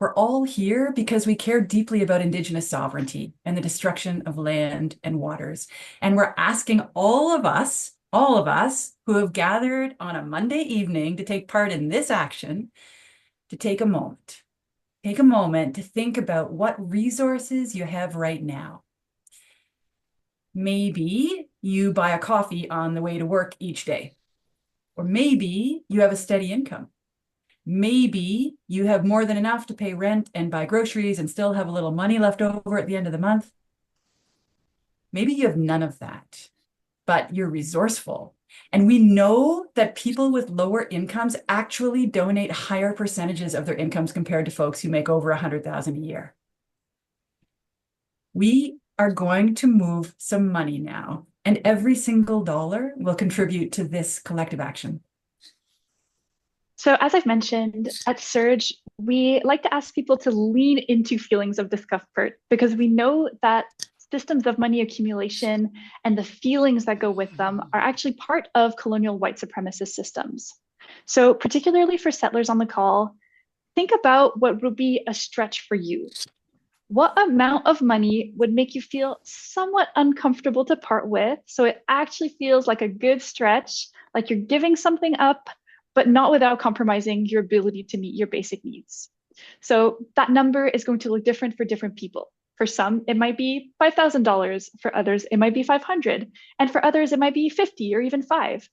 We're all here because we care deeply about Indigenous sovereignty and the destruction of land and waters. And we're asking all of us who have gathered on a Monday evening to take part in this action, to take a moment. Take a moment to think about what resources you have right now. Maybe you buy a coffee on the way to work each day, or maybe you have a steady income. Maybe you have more than enough to pay rent and buy groceries and still have a little money left over at the end of the month. Maybe you have none of that, but you're resourceful. And we know that people with lower incomes actually donate higher percentages of their incomes compared to folks who make over $100,000 a year. We are going to move some money now, and every single dollar will contribute to this collective action. So, as I've mentioned, at SURJ, we like to ask people to lean into feelings of discomfort because we know that systems of money accumulation and the feelings that go with them are actually part of colonial white supremacist systems. So, particularly for settlers on the call, think about what would be a stretch for you. What amount of money would make you feel somewhat uncomfortable to part with so it actually feels like a good stretch, like you're giving something up, but not without compromising your ability to meet your basic needs? So that number is going to look different for different people. For some, it might be $5,000. For others, it might be 500. And for others, it might be 50 or even 5.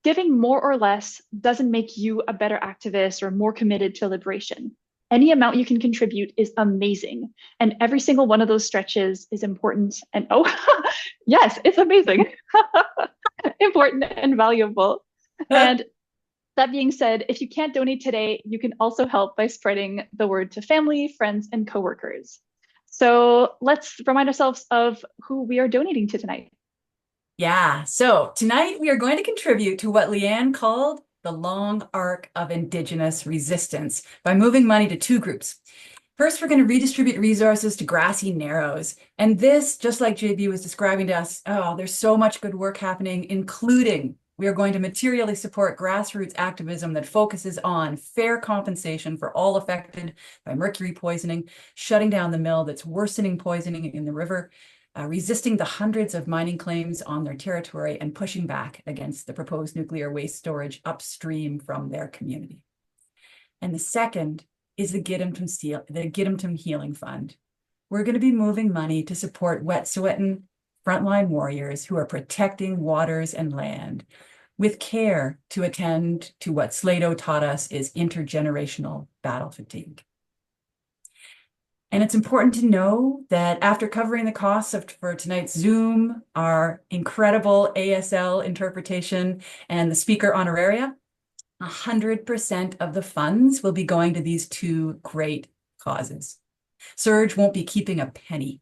Giving more or less doesn't make you a better activist or more committed to liberation. Any amount you can contribute is amazing. And every single one of those stretches is important. And oh, yes, it's amazing. Important and valuable. And that being said, if you can't donate today, you can also help by spreading the word to family, friends, and coworkers. So let's remind ourselves of who we are donating to tonight. Yeah, so tonight we are going to contribute to what Leanne called the long arc of Indigenous resistance by moving money to two groups. First, we're going to redistribute resources to Grassy Narrows. And this, just like JB was describing to us, oh, there's so much good work happening, including we are going to materially support grassroots activism that focuses on fair compensation for all affected by mercury poisoning, shutting down the mill that's worsening poisoning in the river, resisting the hundreds of mining claims on their territory, and pushing back against the proposed nuclear waste storage upstream from their community. And the second is the Gidimt'en Healing Fund. We're going to be moving money to support Wet'suwet'en frontline warriors who are protecting waters and land with care to attend to what Slato taught us is intergenerational battle fatigue. And it's important to know that after covering the costs for tonight's Zoom, our incredible ASL interpretation, and the speaker honoraria, 100% of the funds will be going to these two great causes. SURJ won't be keeping a penny.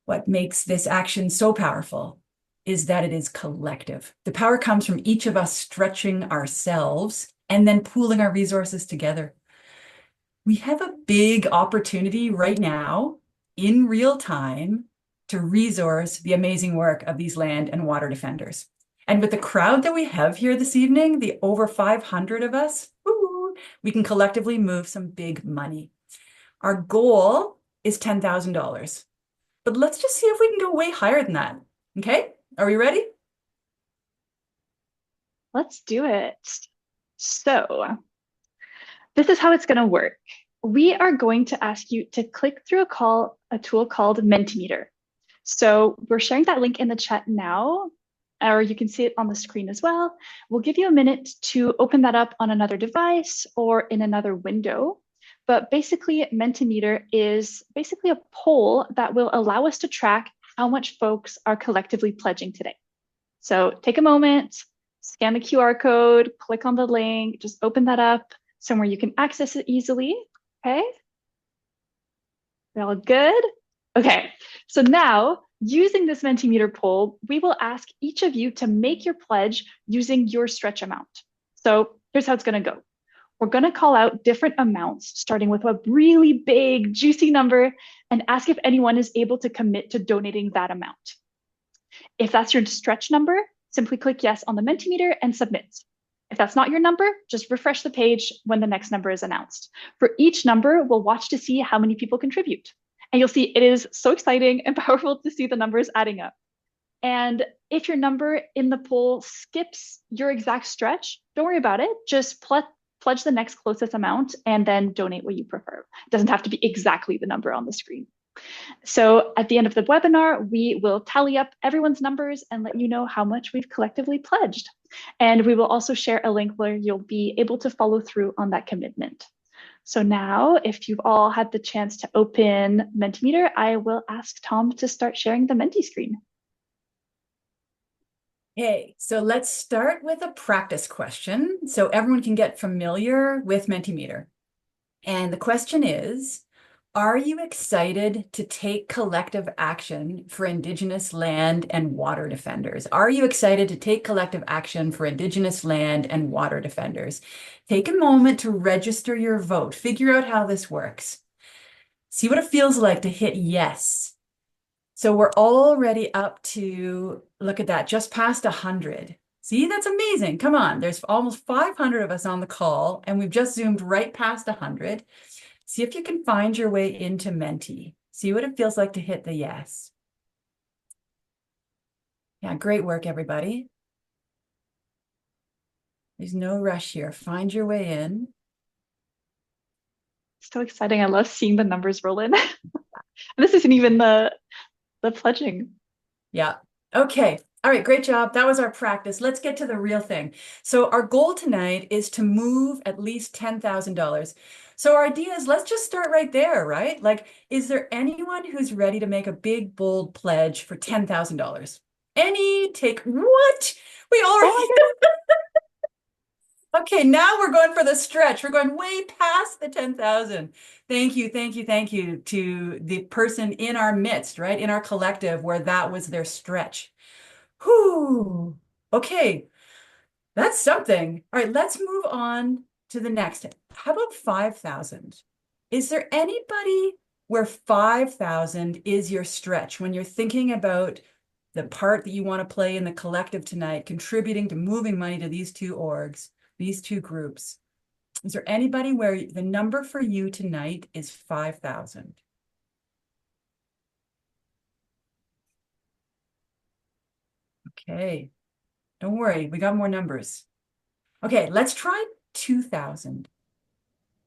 What makes this action so powerful is that it is collective. The power comes from each of us stretching ourselves and then pooling our resources together. We have a big opportunity right now in real time to resource the amazing work of these land and water defenders. And with the crowd that we have here this evening, the over 500 of us, we can collectively move some big money. Our goal is $10,000. But let's just see if we can go way higher than that. Okay, are we ready? Let's do it. So this is how it's going to work. We are going to ask you to click through a tool called Mentimeter. So we're sharing that link in the chat now, or you can see it on the screen as well. We'll give you a minute to open that up on another device or in another window. But basically, Mentimeter is basically a poll that will allow us to track how much folks are collectively pledging today. So take a moment, scan the QR code, click on the link, just open that up somewhere you can access it easily. Okay. We're all good? Okay. So now, using this Mentimeter poll, we will ask each of you to make your pledge using your stretch amount. So here's how it's going to go. We're going to call out different amounts, starting with a really big, juicy number, and ask if anyone is able to commit to donating that amount. If that's your stretch number, simply click yes on the Mentimeter and submit. If that's not your number, just refresh the page when the next number is announced. For each number, we'll watch to see how many people contribute. And you'll see it is so exciting and powerful to see the numbers adding up. And if your number in the poll skips your exact stretch, don't worry about it. Just pledge the next closest amount and then donate what you prefer. It doesn't have to be exactly the number on the screen. So at the end of the webinar, we will tally up everyone's numbers and let you know how much we've collectively pledged. And we will also share a link where you'll be able to follow through on that commitment. So now, if you've all had the chance to open Mentimeter, I will ask Tom to start sharing the Menti screen. Okay, so let's start with a practice question so everyone can get familiar with Mentimeter. And the question is, are you excited to take collective action for Indigenous land and water defenders? Are you excited to take collective action for Indigenous land and water defenders? Take a moment to register your vote. Figure out how this works. See what it feels like to hit yes. So we're already up to, look at that, just past 100. See, that's amazing. Come on, there's almost 500 of us on the call, and we've just zoomed right past 100. See if you can find your way into Menti. See what it feels like to hit the yes. Yeah, great work, everybody. There's no rush here. Find your way in. So exciting. I love seeing the numbers roll in. This isn't even the pledging. Yeah. Okay. All right. Great job. That was our practice. Let's get to the real thing. So our goal tonight is to move at least $10,000. So our idea is let's just start right there, right? Like, is there anyone who's ready to make a big, bold pledge for $10,000? Any take what? We already Okay, now we're going for the stretch. We're going way past the 10,000. Thank you, thank you, thank you to the person in our midst, right? In our collective where that was their stretch. Whew. Okay, that's something. All right, let's move on to the next. How about 5,000? Is there anybody where 5,000 is your stretch when you're thinking about the part that you want to play in the collective tonight, contributing to moving money to these two orgs? These two groups. Is there anybody where the number for you tonight is 5,000? Okay, don't worry, we got more numbers. Okay, let's try 2,000.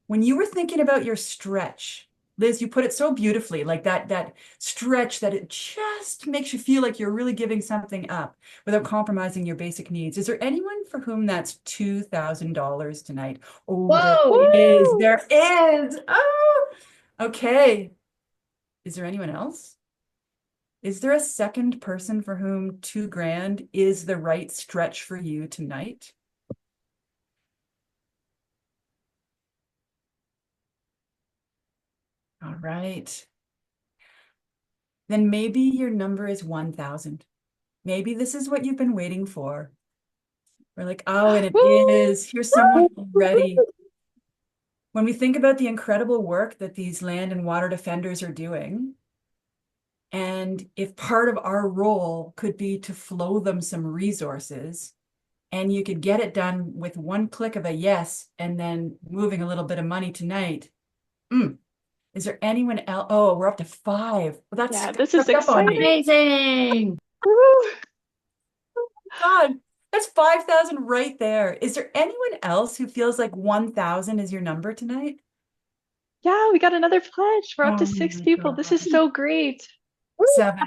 When you were thinking about your stretch, Liz, you put it so beautifully, like that stretch that it just makes you feel like you're really giving something up without compromising your basic needs. Is there anyone for whom that's $2,000 tonight? Oh, Whoa! there is. There is. Oh, okay. Is there anyone else? Is there a second person for whom $2,000 is the right stretch for you tonight? All right. Then maybe your number is 1,000. Maybe this is what you've been waiting for. We're like, oh, and it is. Here's someone ready. When we think about the incredible work that these land and water defenders are doing, and if part of our role could be to flow them some resources, and you could get it done with one click of a yes, and then moving a little bit of money tonight, Is there anyone else? Oh, we're up to 5. Well, that's Yeah, this is up on me. exciting. Amazing. Woo! God, that's 5,000 right there. Is there anyone else who feels like 1,000 is your number tonight? Yeah, we got another pledge. We're up to Oh 6 my people. This is God. so great.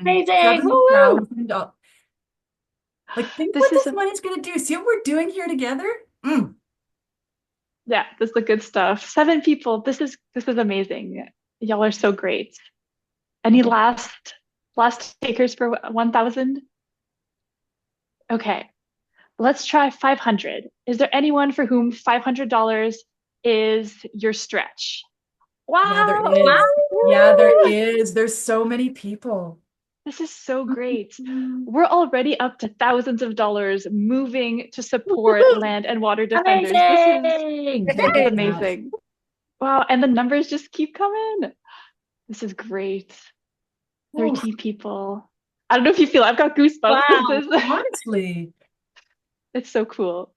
Amazing. Woo! $7,000. Like, think This what is this money's going to do. See what we're doing here together? Mm. Yeah, this is the good stuff. 7 people. This is amazing. Y'all are so great. Any last takers for 1,000? Okay, let's try 500. Is there anyone for whom $500 is your stretch? Yeah, there Wow! is. Yeah, there Woo! is. There's so many people. This is so great. We're already up to thousands of dollars moving to support land and water defenders. Amazing. This is Yay. amazing. Wow, and the numbers just keep coming. This is great. Ooh, 13 people. I don't know if you feel I've got goosebumps. Wow. honestly. It's so cool.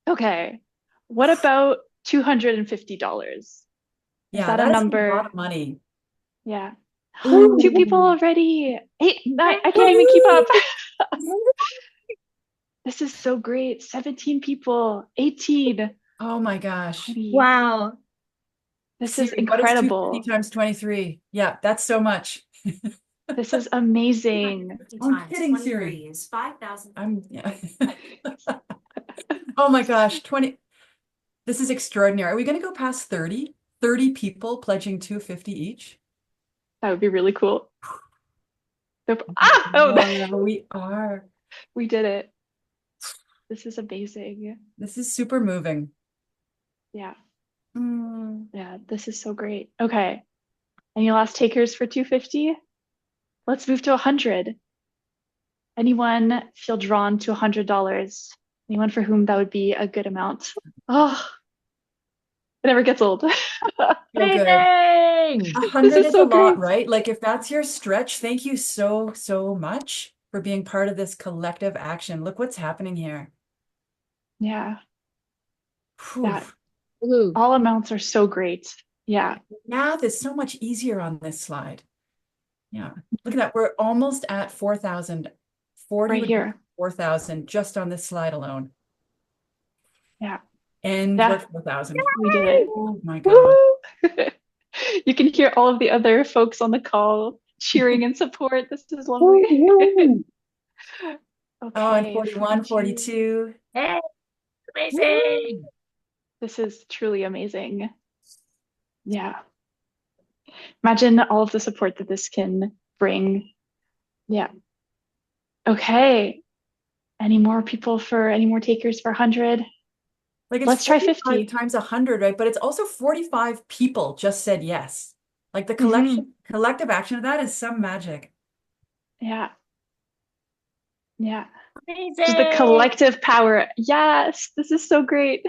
Okay. What about $250? Is Yeah, that a that is a number? lot of money. Yeah. Ooh. 2 people already. 8, 9. I can't even keep up. This is so great. 17 people. 18. Oh my gosh. 20. Wow. This is Siri, what is 250 incredible. times 23? Yeah, that's so much. This is amazing. I'm kidding, Siri. Is 5,000. Yeah. Oh my gosh, 20. This is extraordinary. Are we going to go past 30? 30 people pledging 250 each? That would be really cool. Ah! Oh, Yeah, we are. we did it. This is amazing. This is super moving. Yeah. Mm. Yeah, this is so great. Okay. Any last takers for 250? Let's move to 100. Anyone feel drawn to $100? Anyone for whom that would be a good amount? Oh, it never gets old. So good. Amazing. 100 is is so a lot, great. right? Like if that's your stretch, thank you so, so much for being part of this collective action. Look what's happening here. Yeah, Whew. yeah. Ooh. All amounts are so great. Yeah. Math is so much easier on this slide. Yeah. Look at that. We're almost at 4,000. 40 Right would be here. 4,000 just on this slide alone. Yeah. And Yeah. we're 4,000. We did it. Oh my God. Woo! You can hear all of the other folks on the call cheering in support. This is lovely. Oh, and Okay, 41, 42. 42. Hey, amazing. This is truly amazing. Yeah. Imagine all of the support that this can bring. Yeah. Okay. Any more takers for 100? Like it's Let's try 45 50. times 100, right? But it's also 45 people just said yes. Like the Mhm. collective action of that is some magic. Yeah. Yeah. Amazing. Just the collective power. Yes, this is so great.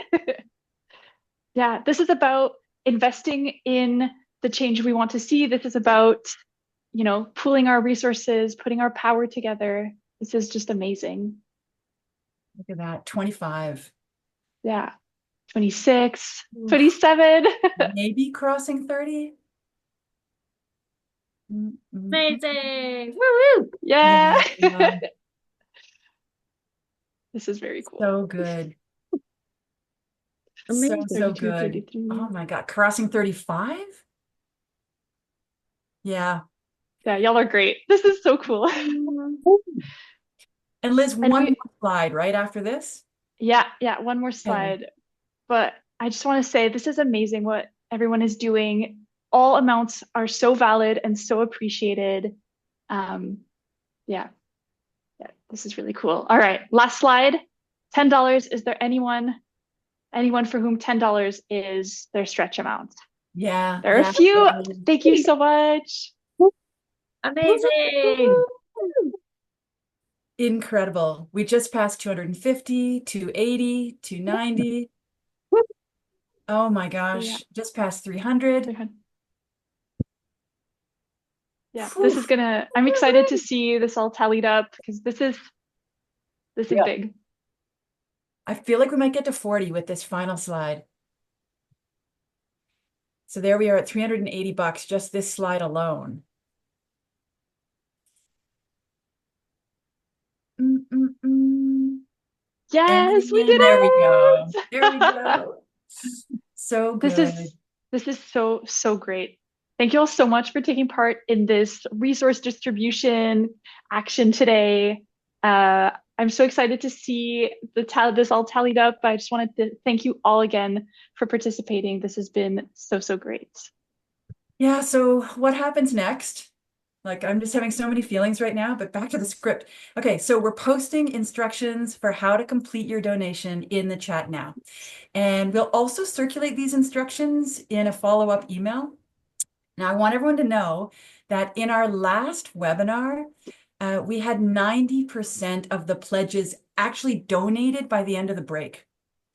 Yeah, this is about investing in the change we want to see. This is about, pooling our resources, putting our power together. This is just amazing. Look at that. 25. Yeah. 26, Oof. 27. Maybe crossing 30. Amazing. Woo woo. Yeah. Yeah. This is very cool. So good. Amazing. So 32, good. 33. Oh my God. Crossing 35? Yeah. Yeah, y'all are great. This is so cool. And Liz, And one more slide right after this. yeah, one more slide. But I just want to say this is amazing what everyone is doing. All amounts are so valid and so appreciated. Yeah, this is really cool. All right, last slide. $10. Is there anyone for whom $10 is their stretch amount? Yeah. There are a few. Thank you so much. Amazing. Incredible. We just passed 250, 280, 290. Oh my gosh. Yeah. Just past 300. Yeah, I'm excited to see this all tallied up because this is big. I feel like we might get to 40 with this final slide. So there we are at $380, just this slide alone. Yes, we And did there we it. go. There we go. So This good. is this is so great. Thank you all so much for taking part in this resource distribution action today. I'm so excited to see this all tallied up. I just wanted to thank you all again for participating. This has been so great. Yeah, so what happens next? Like, I'm just having so many feelings right now, but back to the script. Okay, so we're posting instructions for how to complete your donation in the chat now. And we'll also circulate these instructions in a follow-up email. Now, I want everyone to know that in our last webinar, we had 90% of the pledges actually donated by the end of the break.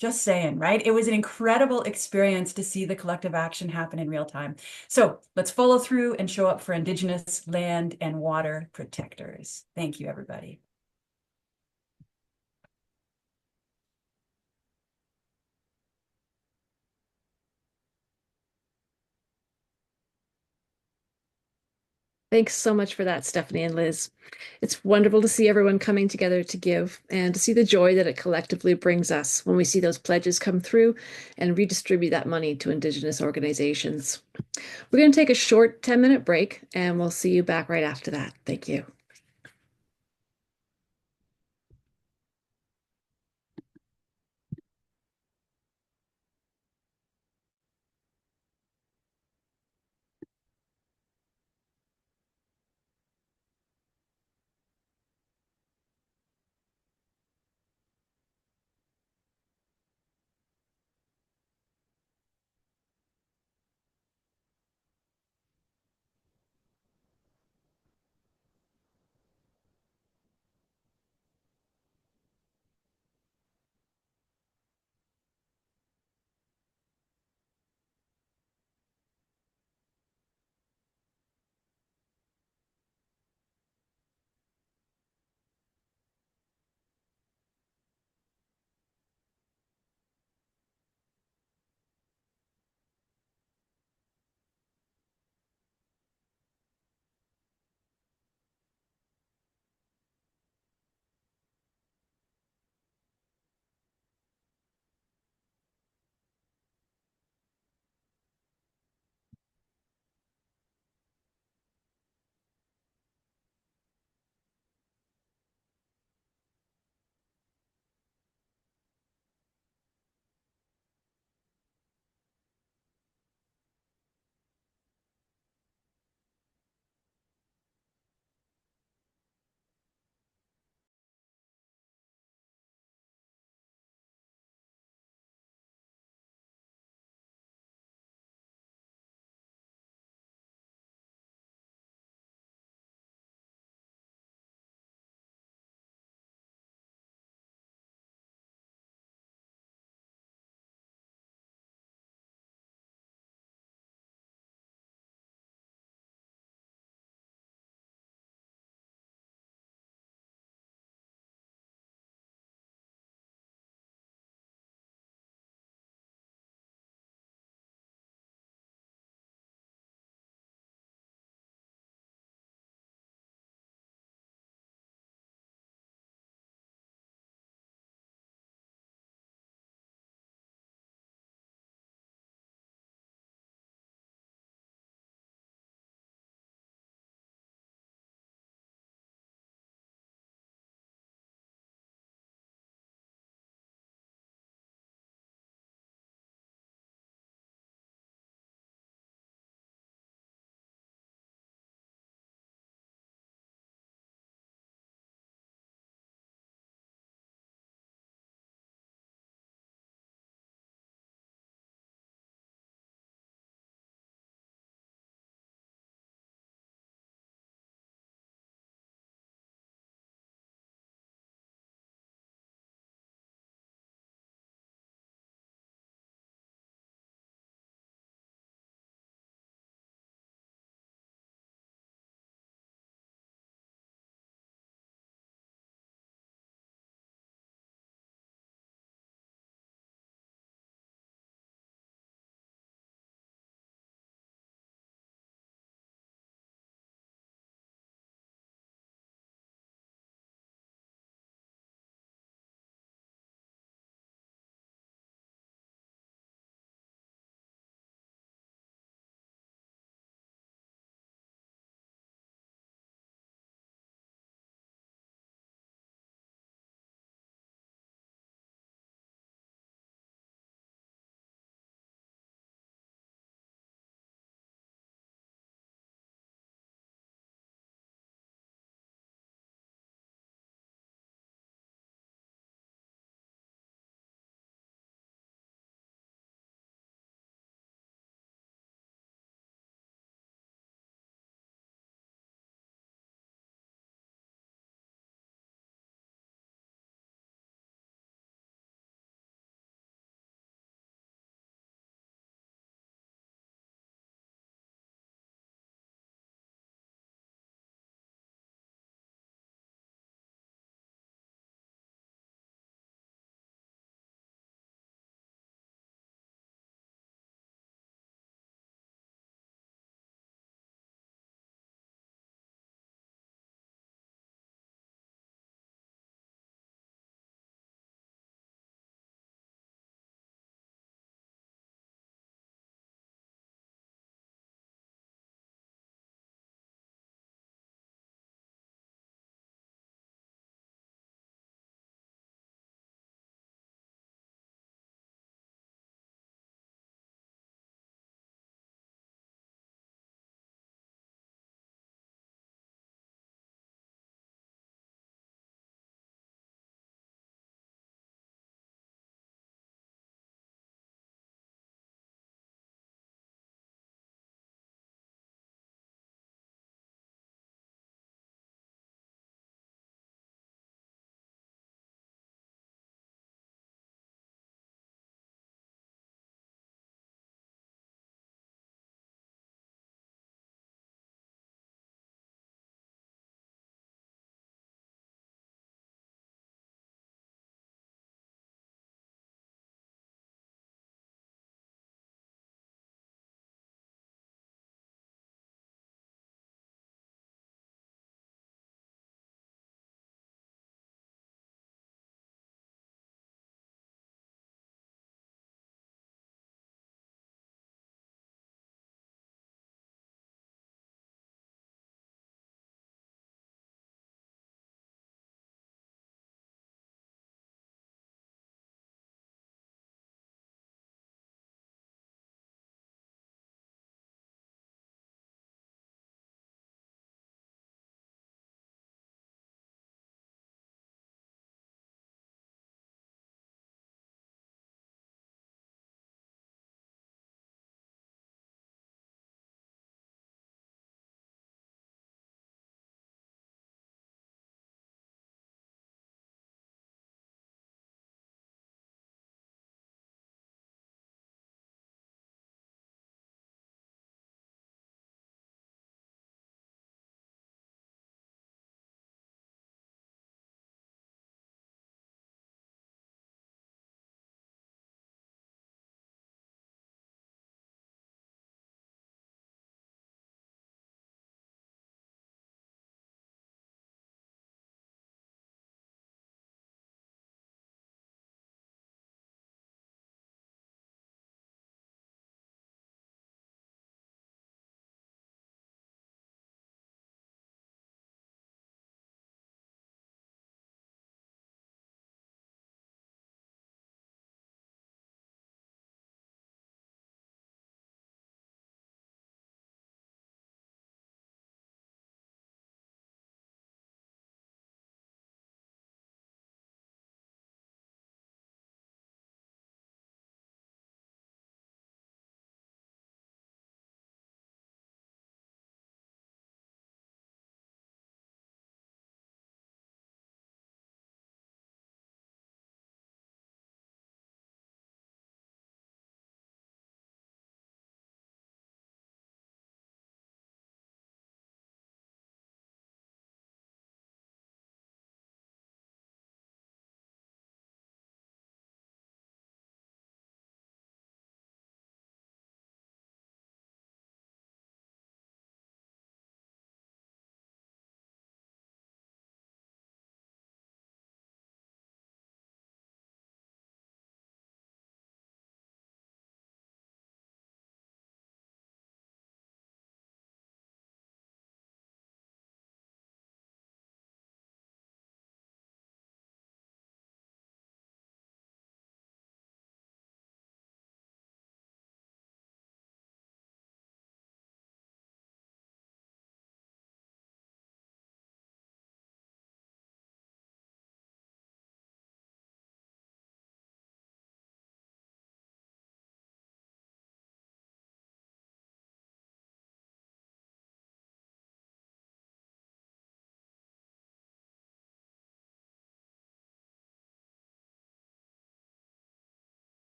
Just saying, right? It was an incredible experience to see the collective action happen in real time. So let's follow through and show up for Indigenous land and water protectors. Thank you, everybody. Thanks so much for that, Stephanie and Liz. It's wonderful to see everyone coming together to give and to see the joy that it collectively brings us when we see those pledges come through and redistribute that money to Indigenous organizations. We're going to take a short 10-minute break and we'll see you back right after that. Thank you.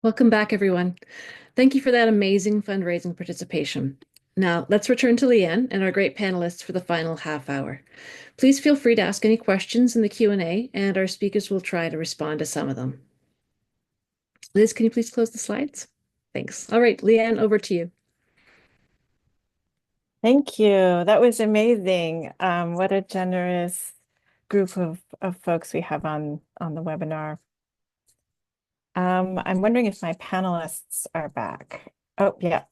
Welcome back, everyone. Thank you for that amazing fundraising participation. Now, let's return to Leanne and our great panelists for the final half hour. Please feel free to ask any questions in the Q&A, and our speakers will try to respond to some of them. Liz, can you please close the slides? Thanks. All right, Leanne, over to you. Thank you. That was amazing. What a generous group of folks we have on the webinar. I'm wondering if my panelists are back. Oh, yeah.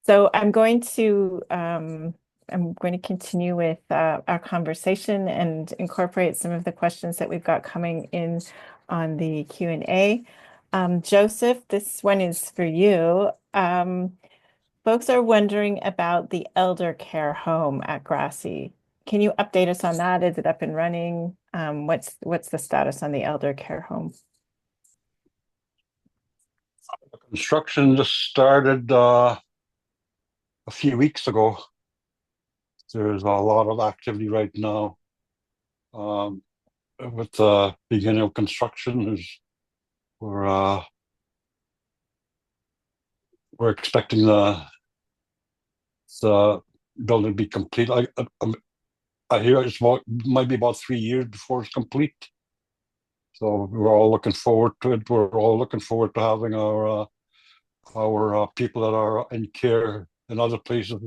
So I'm going to continue with our conversation and incorporate some of the questions that we've got coming in on the Q&A. Joseph, this one is for you. Folks are wondering about the elder care home at Grassy. Can you update us on that? Is it up and running? What's the status on the elder care home? Construction just started a few weeks ago. There's a lot of activity right now. With the beginning of construction, we're expecting the building to be complete. I hear might be about 3 years before it's complete. So we're all looking forward to it. We're all looking forward to having our people that are in care in other places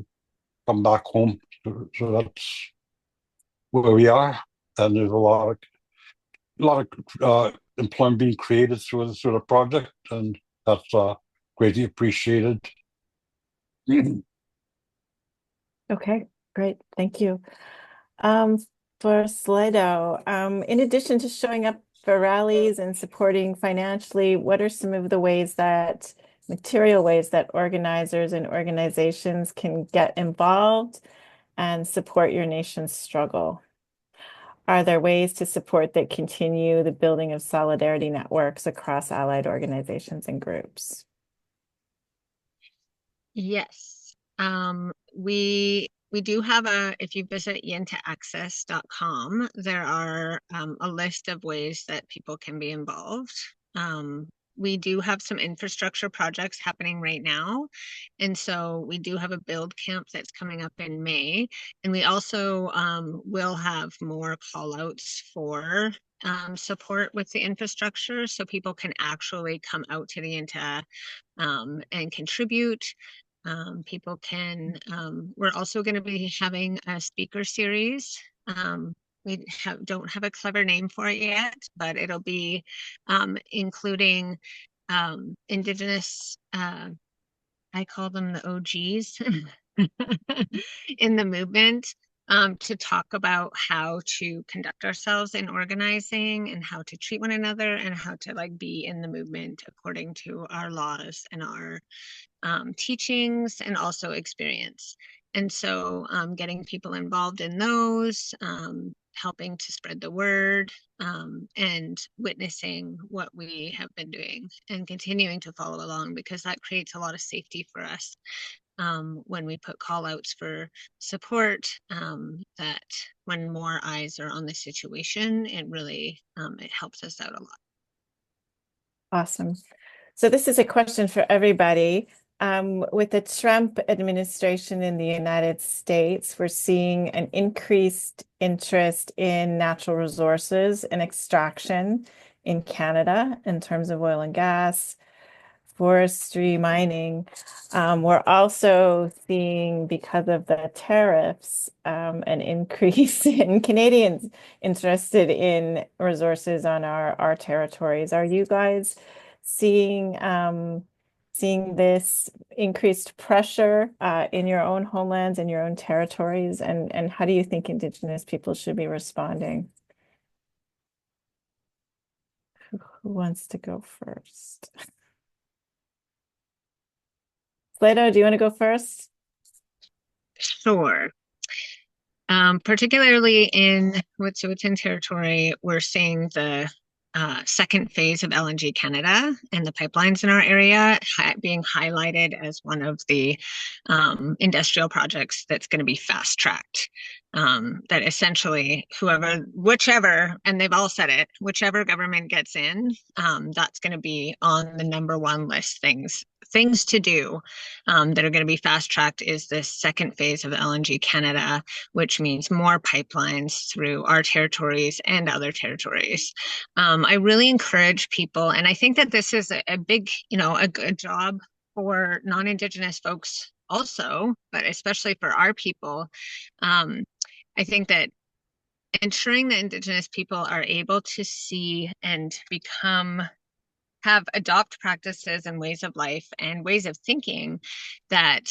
come back home. So that's where we are, and there's a lot of employment being created through the project, and that's greatly appreciated. Okay, great, thank you. For Slido, in addition to showing up for rallies and supporting financially, what are some of the material ways that organizers and organizations can get involved and support your nation's struggle? Are there ways to support that continue the building of solidarity networks across allied organizations and groups? Yes. We do have if you visit yintoaccess.com, there are a list of ways that people can be involved. We do have some infrastructure projects happening right now. And so we do have a build camp that's coming up in May. And we also will have more call outs for support with the infrastructure, so people can actually come out to the INTA and contribute. People can, we're also going to be having a speaker series. We don't have a clever name for it yet, but it'll be including Indigenous, I call them the OGs in the movement, to talk about how to conduct ourselves in organizing and how to treat one another and how to be in the movement according to our laws and our teachings and also experience. And so getting people involved in those, helping to spread the word, and witnessing what we have been doing and continuing to follow along, because that creates a lot of safety for us when we put call outs for support, that when more eyes are on the situation, it really it helps us out a lot. Awesome. So this is a question for everybody. With the Trump administration in the United States, we're seeing an increased interest in natural resources and extraction in Canada in terms of oil and gas, forestry, mining. We're also seeing, because of the tariffs, an increase in Canadians interested in resources on our territories. Are you guys seeing this increased pressure in your own homelands and your own territories? And how do you think Indigenous people should be responding? Who wants to go first? Plato, do you want to go first? Sure. Particularly in Wet'suwet'en territory, we're seeing the second phase of LNG Canada and the pipelines in our area being highlighted as one of the industrial projects that's going to be fast-tracked. that essentially whichever, and they've all said it, whichever government gets in, that's going to be on the number one list things to do that are going to be fast tracked is this second phase of LNG Canada, which means more pipelines through our territories and other territories. I really encourage people, and I think that this is a big, a good job for non-Indigenous folks also, but especially for our people. I think that ensuring that Indigenous people are able to see and adopt practices and ways of life and ways of thinking that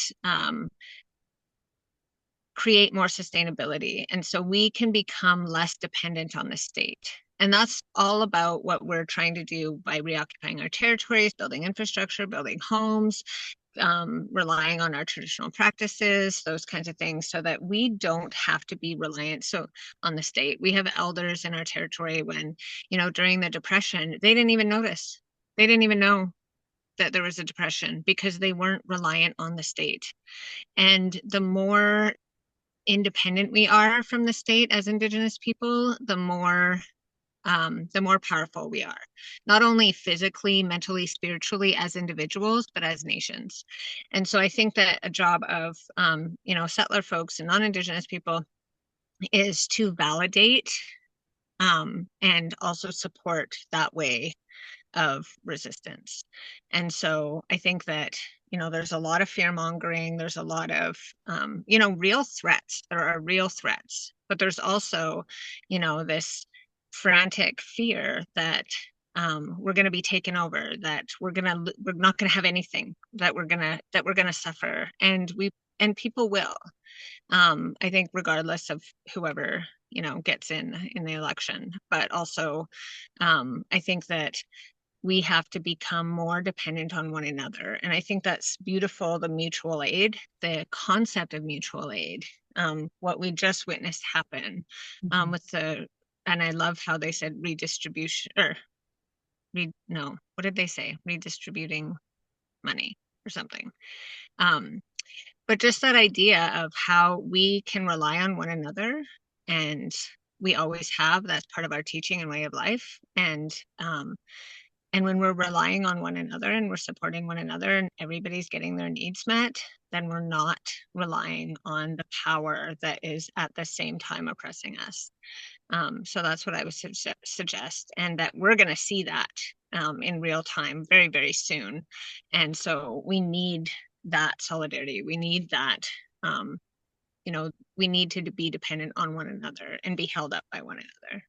create more sustainability. And so we can become less dependent on the state. And that's all about what we're trying to do by reoccupying our territories, building infrastructure, building homes, relying on our traditional practices, those kinds of things, so that we don't have to be reliant on the state. We have elders in our territory when, during the Depression, they didn't even notice. They didn't even know that there was a depression because they weren't reliant on the state. And the more independent we are from the state as Indigenous people, the more powerful we are, not only physically, mentally, spiritually as individuals, but as nations. And so I think that a job of, settler folks and non-Indigenous people is to validate and also support that way of resistance. And so I think that, there's a lot of fear mongering. There's a lot of, real threats. There are real threats, but there's also, this frantic fear that we're going to be taken over, that we're not going to have anything, that we're going to suffer. And people will, I think, regardless of whoever, gets in the election. But also, I think that we have to become more dependent on one another. And I think that's beautiful, the mutual aid, the concept of mutual aid, what we just witnessed happen and I love how they said redistribution, no, what did they say? Redistributing money or something. But just that idea of how we can rely on one another, and we always have, that's part of our teaching and way of life. And when we're relying on one another and we're supporting one another and everybody's getting their needs met, then we're not relying on the power that is at the same time oppressing us. So that's what I would suggest, and that we're going to see that in real time very, very soon. And so we need that solidarity. We need that, we need to be dependent on one another and be held up by one another.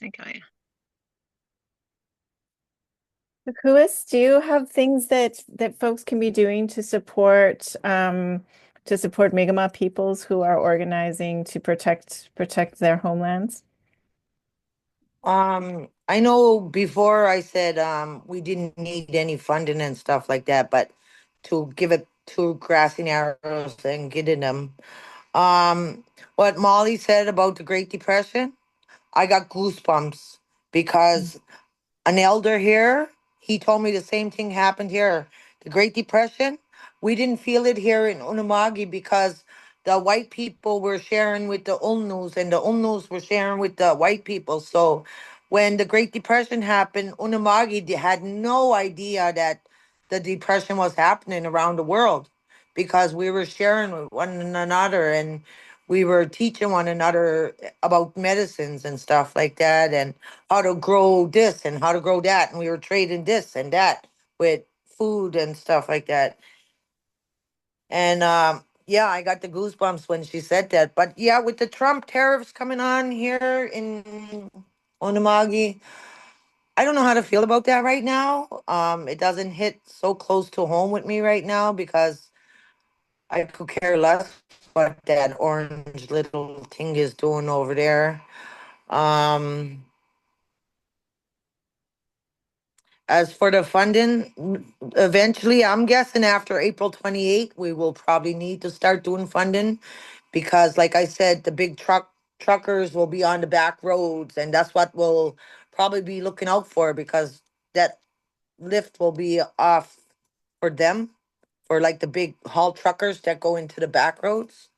Thank you. Kuis, do you have things that folks can be doing to support Mi'kmaq peoples who are organizing to protect their homelands? I know before I said we didn't need any funding and stuff like that, but to give it to grassing arrows and getting them. What Molly said about the Great Depression, I got goosebumps because an elder here, he told me the same thing happened here. The Great Depression, we didn't feel it here in Unamagi because the white people were sharing with the Ulnus and the Ulnus were sharing with the white people. So when the Great Depression happened, Unamagi had no idea that the depression was happening around the world because we were sharing with one another and we were teaching one another about medicines and stuff like that and how to grow this and how to grow that. And we were trading this and that with food and stuff like that. And yeah, I got the goosebumps when she said that. But yeah, with the Trump tariffs coming on here in Onamagi, I don't know how to feel about that right now. It doesn't hit so close to home with me right now because I could care less what that orange little thing is doing over there. Um, as for the funding, eventually, I'm guessing after April 28th, we will probably need to start doing funding because, like I said, the big truckers will be on the back roads, and that's what we'll probably be looking out for because that lift will be off for them, for like the big haul truckers that go into the back roads.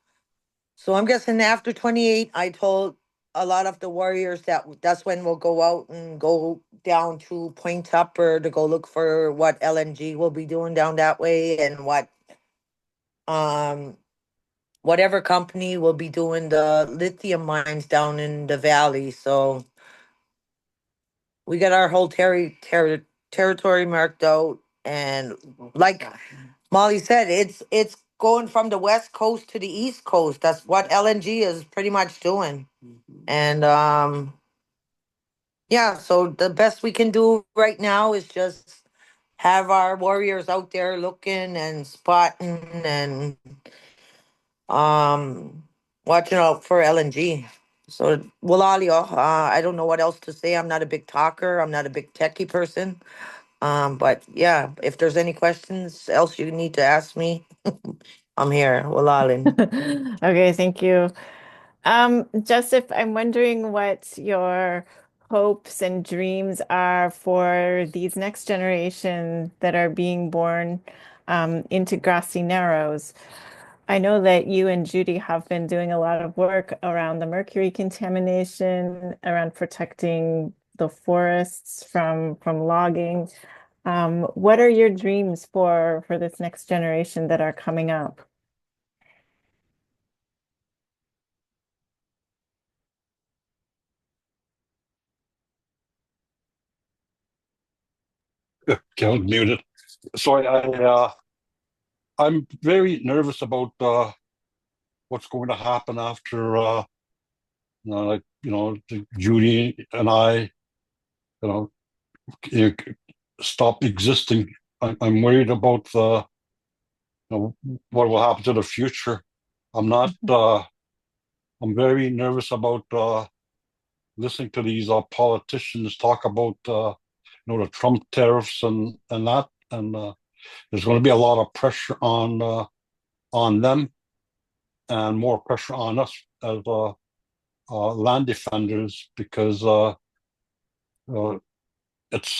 So I'm guessing after 28, I told a lot of the warriors that that's when we'll go out and go down to Point Tupper to go look for what LNG will be doing down that way, and what um whatever company will be doing the lithium mines down in the valley. So we got our whole territory marked out, and like Molly said, it's going from the west coast to the east coast. That's what LNG is pretty much doing. And yeah, so the best we can do right now is just have our warriors out there looking and spotting and um watching out for LNG. So Walalio, I don't know what else to say. I'm not a big talker. I'm not a big techie person. But yeah, if there's any questions else you need to ask me, I'm here. Walalin. Okay, thank you. Joseph, I'm wondering what your hopes and dreams are for these next generation that are being born into grassy narrows. I know that you and Judy have been doing a lot of work around the mercury contamination, around protecting the forests from logging. What are your dreams for this next generation that are coming up? Can't mute it. So I'm very nervous about what's going to happen after like Judy and I you know eh, stop existing. I'm worried about the what will happen to the future. I'm not. I'm very nervous about listening to these politicians talk about the Trump tariffs and that, and there's going to be a lot of pressure on them and more pressure on us as land defenders, because uh, it's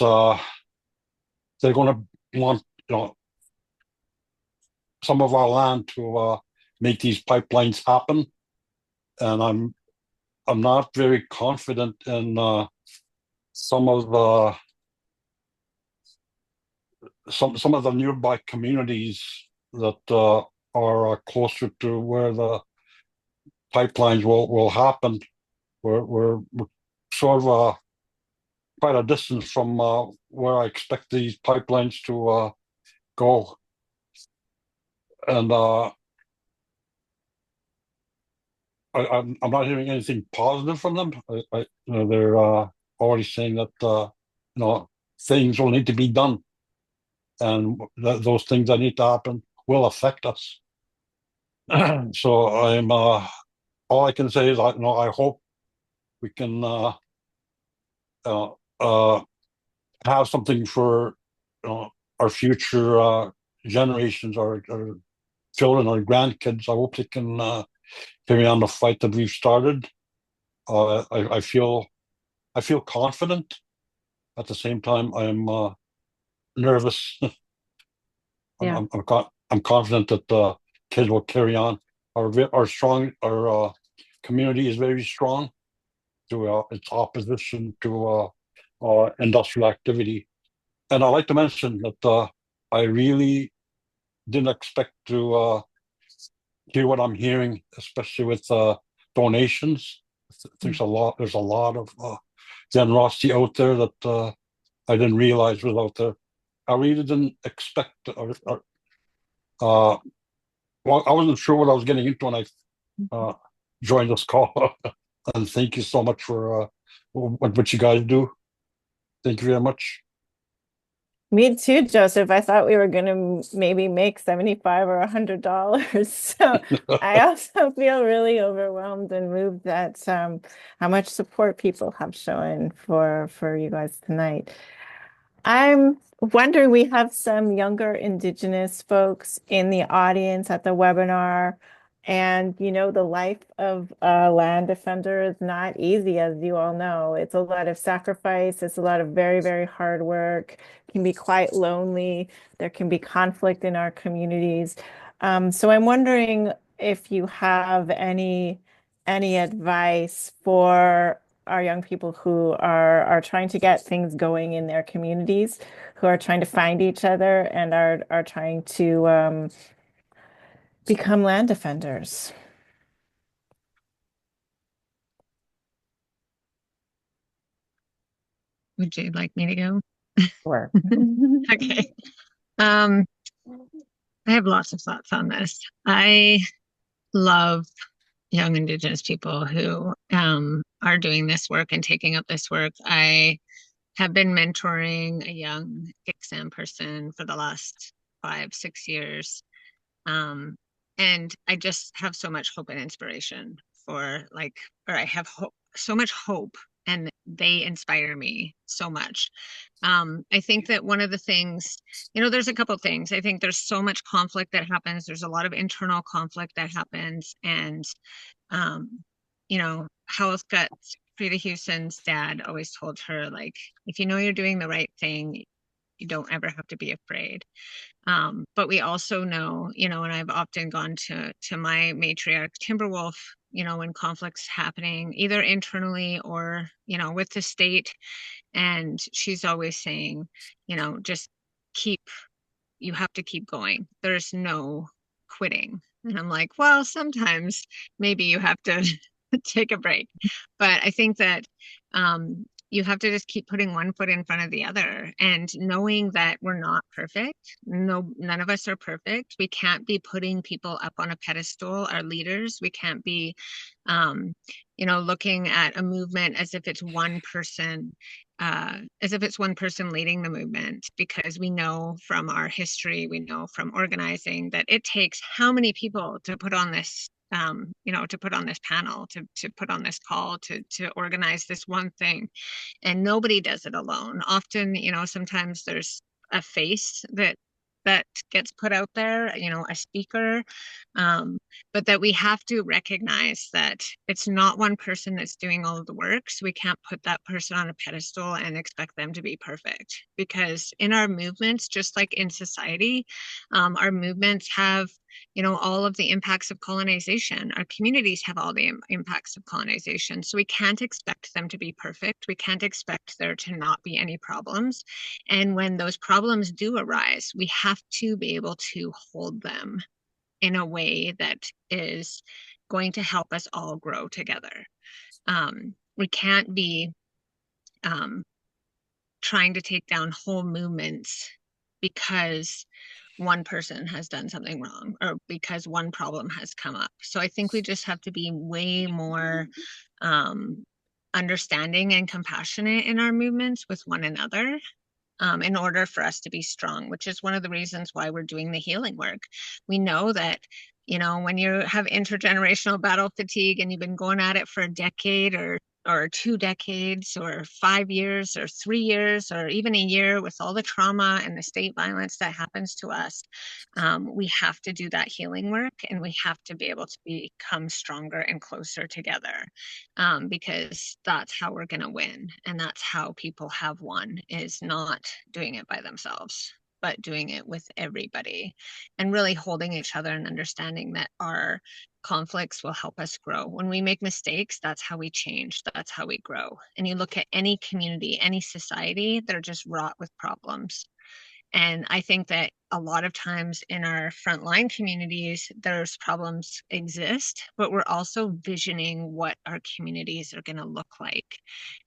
they're going to want some of our land to make these pipelines happen, and I'm not very confident in some of the some of the nearby communities that are closer to where the pipelines will happen. We're sort of quite a distance from where I expect these pipelines to go, and I'm not hearing anything positive from them. They're already saying that things will need to be done, and those things that need to happen will affect us. So I'm all I can say is I hope we can uh, uh, have something for our future generations, our children, our grandkids. I hope they can carry on the fight that we've started. I feel confident. At the same time, I'm nervous. Yeah. I'm confident that the kids will carry on. Our community is very strong to its opposition to industrial activity. And I'd like to mention that I really didn't expect to hear what I'm hearing, especially with donations. There's a lot of generosity out there that I didn't realize was out there. I really didn't expect, well, I wasn't sure what I was getting into when I joined this call. And thank you so much for what you guys do. Thank you very much. Me too, Joseph. I thought we were going to maybe make $75 or $100. So I also feel really overwhelmed and moved at how much support people have shown for you guys tonight. I'm wondering, we have some younger Indigenous folks in the audience at the webinar. And the life of a land defender is not easy, as you all know. It's a lot of sacrifice. It's a lot of very, very hard work. It can be quite lonely. There can be conflict in our communities. So I'm wondering, if you have any advice for our young people who are trying to get things going in their communities, who are trying to find each other and are trying to become land defenders. Would you like me to go? Sure. Okay. Um, I have lots of thoughts on this. I love young Indigenous people who are doing this work and taking up this work. I have been mentoring a young Gixam person for the last 5, 6 years. Um, and I just have so much hope and inspiration for like, or I have hope, so much hope, and they inspire me so much. I think that one of the things, there's a couple things. I think there's so much conflict that happens. There's a lot of internal conflict that happens. And, um, Howell's Frida Houston's dad always told her, like, if you know you're doing the right thing, you don't ever have to be afraid. But we also know, and I've often gone to my matriarch Timberwolf, when conflict's happening, either internally or, with the state. And she's always saying, just keep, you have to keep going. There's no quitting. And I'm like, well, sometimes maybe you have to take a break. But I think that you have to just keep putting one foot in front of the other and knowing that we're not perfect. No, none of us are perfect. We can't be putting people up on a pedestal, our leaders. We can't be, looking at a movement as if it's one person. As if it's one person leading the movement, because we know from our history, we know from organizing that it takes how many people to put on this to put on this panel, to put on this call, to organize this one thing. And nobody does it alone. Often, sometimes there's a face that gets put out there, a speaker, but that we have to recognize that it's not one person that's doing all of the work. So we can't put that person on a pedestal and expect them to be perfect, because in our movements, just like in society, our movements have all of the impacts of colonization. Our communities have all the impacts of colonization. So we can't expect them to be perfect. We can't expect there to not be any problems. And when those problems do arise, we have to be able to hold them in a way that is going to help us all grow together. We can't be trying to take down whole movements because one person has done something wrong or because one problem has come up. So I think we just have to be way more understanding and compassionate in our movements with one another, in order for us to be strong, which is one of the reasons why we're doing the healing work. We know that, when you have intergenerational battle fatigue and you've been going at it for a decade or 2 decades or 5 years or 3 years or even a year, with all the trauma and the state violence that happens to us, we have to do that healing work, and we have to be able to become stronger and closer together, because that's how we're going to win. And that's how people have won, is not doing it by themselves, but doing it with everybody, and really holding each other and understanding that our conflicts will help us grow. When we make mistakes, that's how we change, that's how we grow. And you look at any community, any society, they're just wrought with problems. And I think that a lot of times in our frontline communities, those problems exist, but we're also visioning what our communities are going to look like.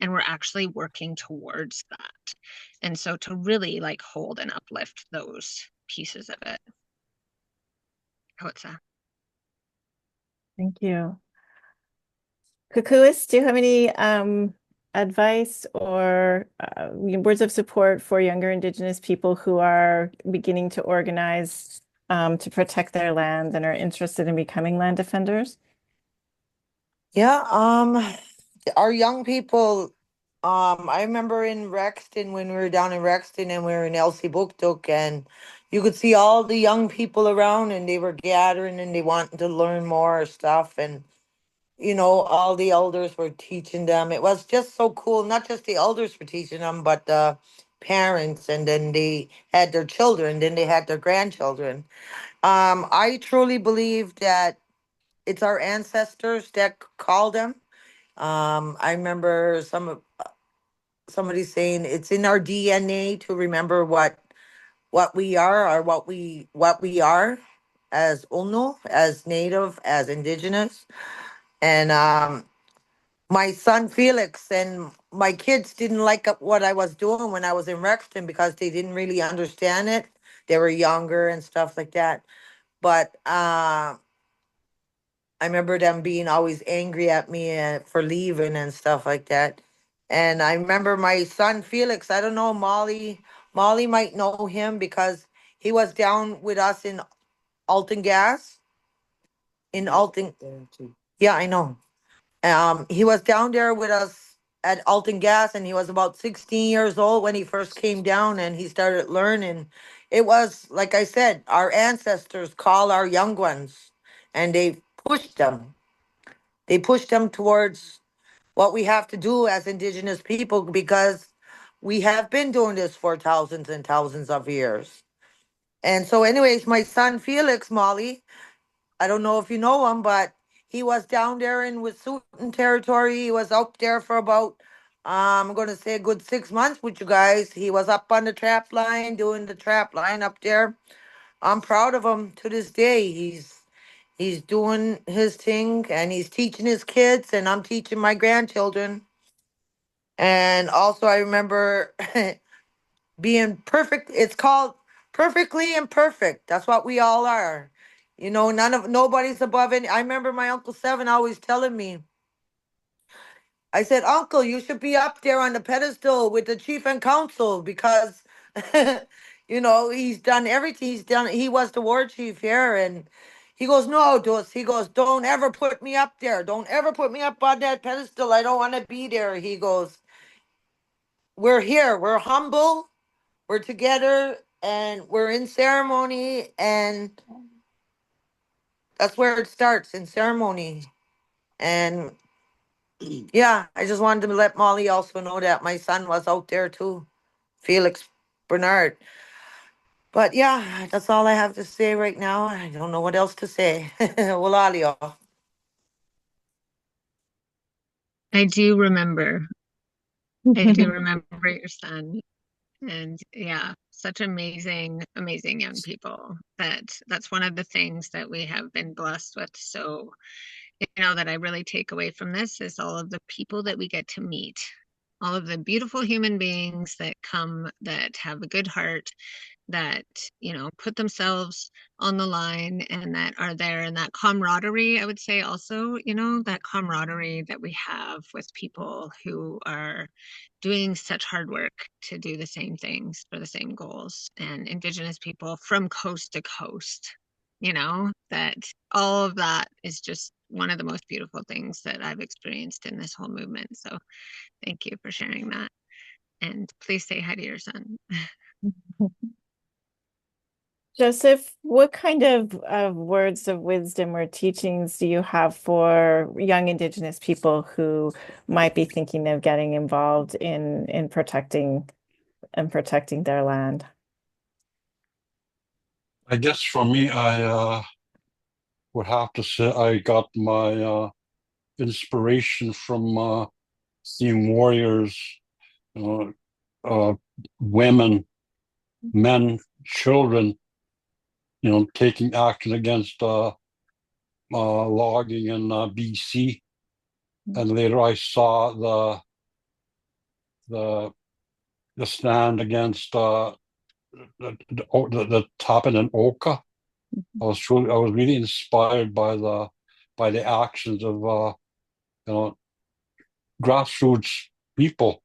And we're actually working towards that. And so to really like hold and uplift those pieces of it. What's that? Thank you. Kukuis, do you have any advice or words of support for younger Indigenous people who are beginning to organize to protect their land and are interested in becoming land defenders? Yeah, our young people, I remember in Rexton when we were down in Rexton and we were in Elsie Booktook, and you could see all the young people around and they were gathering and they wanted to learn more stuff, and all the elders were teaching them. It was just so cool. Not just the elders were teaching them, but the parents, and then they had their children, then they had their grandchildren. I truly believe that it's our ancestors that called them. I remember somebody saying it's in our DNA to remember what we are, or what we are as Ulno, as Native, as Indigenous. And my son Felix and my kids didn't like what I was doing when I was in Rexton because they didn't really understand it. They were younger and stuff like that. But I remember them being always angry at me for leaving and stuff like that. And I remember my son Felix, I don't know, Molly might know him because he was down with us in Alton Gas. In Alton. Yeah, I know. He was down there with us at Alton Gas, and he was about 16 years old when he first came down and he started learning. It was, like I said, our ancestors call our young ones, and they pushed them. They pushed them towards what we have to do as Indigenous people because we have been doing this for thousands and thousands of years. And so, anyways, my son Felix, Molly, I don't know if you know him, but he was down there in Wet'suwet'en territory. He was up there for about, I'm going to say a good 6 months with you guys. He was up on the trap line, doing the trap line up there. I'm proud of him to this day. He's doing his thing and he's teaching his kids, and I'm teaching my grandchildren. And also, I remember being perfect. It's called perfectly imperfect. That's what we all are. Nobody's above any. I remember my Uncle Seven always telling me, I said, Uncle, you should be up there on the pedestal with the chief and council because, he's done everything. He was the war chief here. And he goes, no, Dus. He goes, don't ever put me up there. Don't ever put me up on that pedestal. I don't want to be there. He goes, we're here. We're humble. We're together and we're in ceremony. And that's where it starts, in ceremony. And yeah, I just wanted to let Molly also know that my son was out there too, Felix Bernard. But yeah, that's all I have to say right now. I don't know what else to say. Walalio. I do remember. I do remember your son. And yeah, such amazing, amazing young people. That's one of the things that we have been blessed with. So, that I really take away from this is all of the people that we get to meet, all of the beautiful human beings that come, that have a good heart, that, put themselves on the line and that are there, and that camaraderie, I would say also, that camaraderie that we have with people who are doing such hard work to do the same things for the same goals, and Indigenous people from coast to coast, that all of that is just one of the most beautiful things that I've experienced in this whole movement. So thank you for sharing that. And please say hi to your son. Joseph, what kind of words of wisdom or teachings do you have for young Indigenous people who might be thinking of getting involved in protecting their land? I guess for me, I would have to say I got my inspiration from seeing warriors, you know, women, men, children, taking action against logging in BC. And later I saw the stand against the Tappan and Oka. I was really inspired by the actions of grassroots people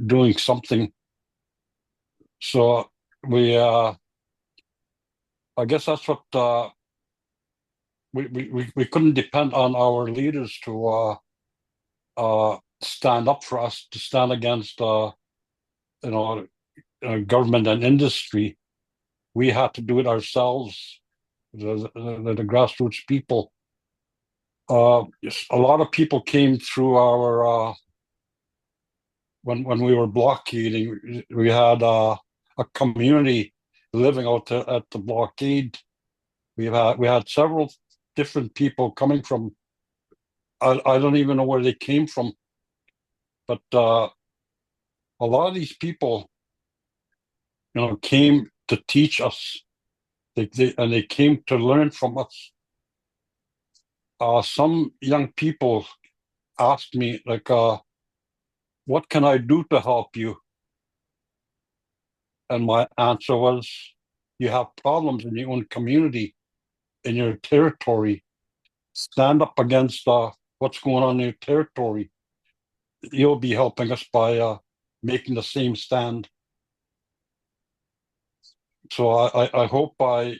doing something. So I guess that's what we couldn't depend on our leaders to stand up for us, to stand against government and industry. We had to do it ourselves, the grassroots people. A lot of people came through our when we were blockading. We had a community living out there at the blockade. We had several different people coming from, I don't even know where they came from, but a lot of these people, came to teach us. And they came to learn from us. Some young people asked me, like, what can I do to help you? And my answer was, you have problems in your own community, in your territory. Stand up against what's going on in your territory. You'll be helping us by making the same stand. So I hope I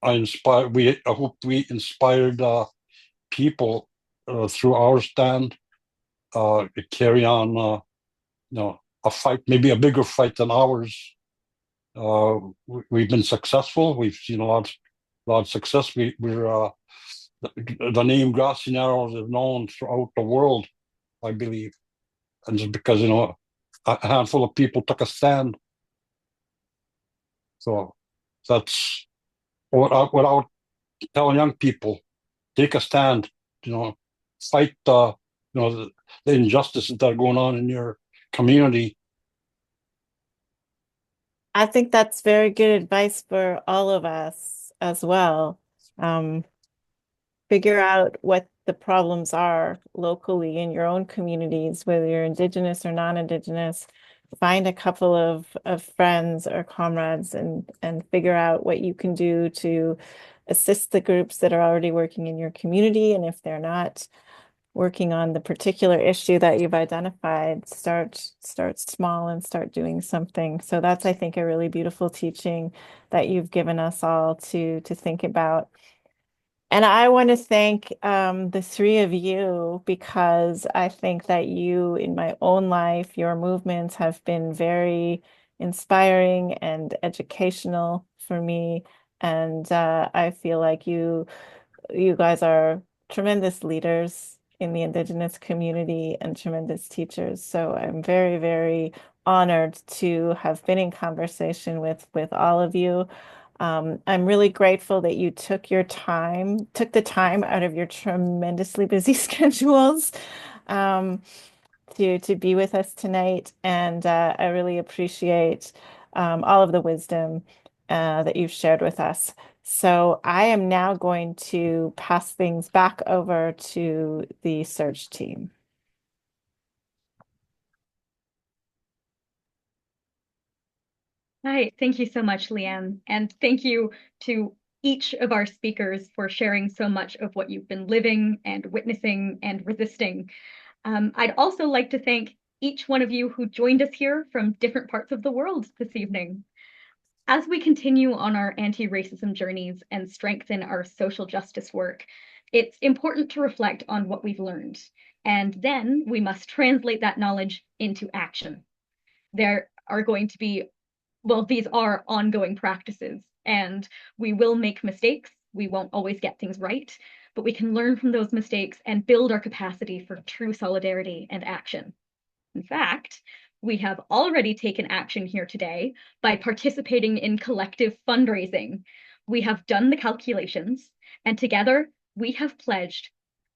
hope we inspired people through our stand to carry on a fight, maybe a bigger fight than ours. We've been successful. We've seen a lot of success. We're the name Grassy Narrows is known throughout the world, I believe, and just because a handful of people took a stand. So that's what I would tell young people: take a stand. Fight the injustices that are going on in your community. I think that's very good advice for all of us as well. Figure out what the problems are locally in your own communities, whether you're Indigenous or non-Indigenous. Find a couple of friends or comrades and figure out what you can do to assist the groups that are already working in your community. And if they're not working on the particular issue that you've identified, start small and start doing something. So that's, I think, a really beautiful teaching that you've given us all to think about. And I want to thank the three of you, because I think that you, in my own life, your movements have been very inspiring and educational for me. And I feel like you guys are tremendous leaders in the Indigenous community and tremendous teachers. So I'm very, very honored to have been in conversation with all of you. I'm really grateful that you took the time out of your tremendously busy schedules to be with us tonight. And I really appreciate all of the wisdom that you've shared with us. So I am now going to pass things back over to the SURJ team. Hi, thank you so much, Leanne. And thank you to each of our speakers for sharing so much of what you've been living and witnessing and resisting. I'd also like to thank each one of you who joined us here from different parts of the world this evening. As we continue on our anti-racism journeys and strengthen our social justice work, it's important to reflect on what we've learned. And then we must translate that knowledge into action. There are going to be, well, these are ongoing practices, and we will make mistakes. We won't always get things right, but we can learn from those mistakes and build our capacity for true solidarity and action. In fact, we have already taken action here today by participating in collective fundraising. We have done the calculations, and together we have pledged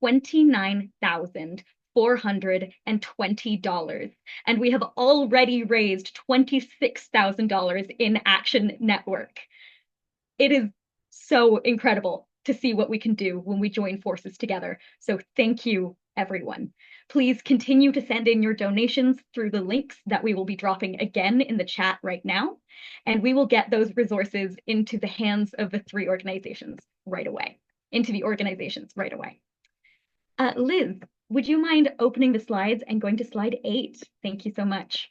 $29,420, and we have already raised $26,000 in Action Network. It is so incredible to see what we can do when we join forces together. So thank you, everyone. Please continue to send in your donations through the links that we will be dropping again in the chat right now, and we will get those resources into the hands of the three organizations right away, Liz, would you mind opening the slides and going to slide 8? Thank you so much.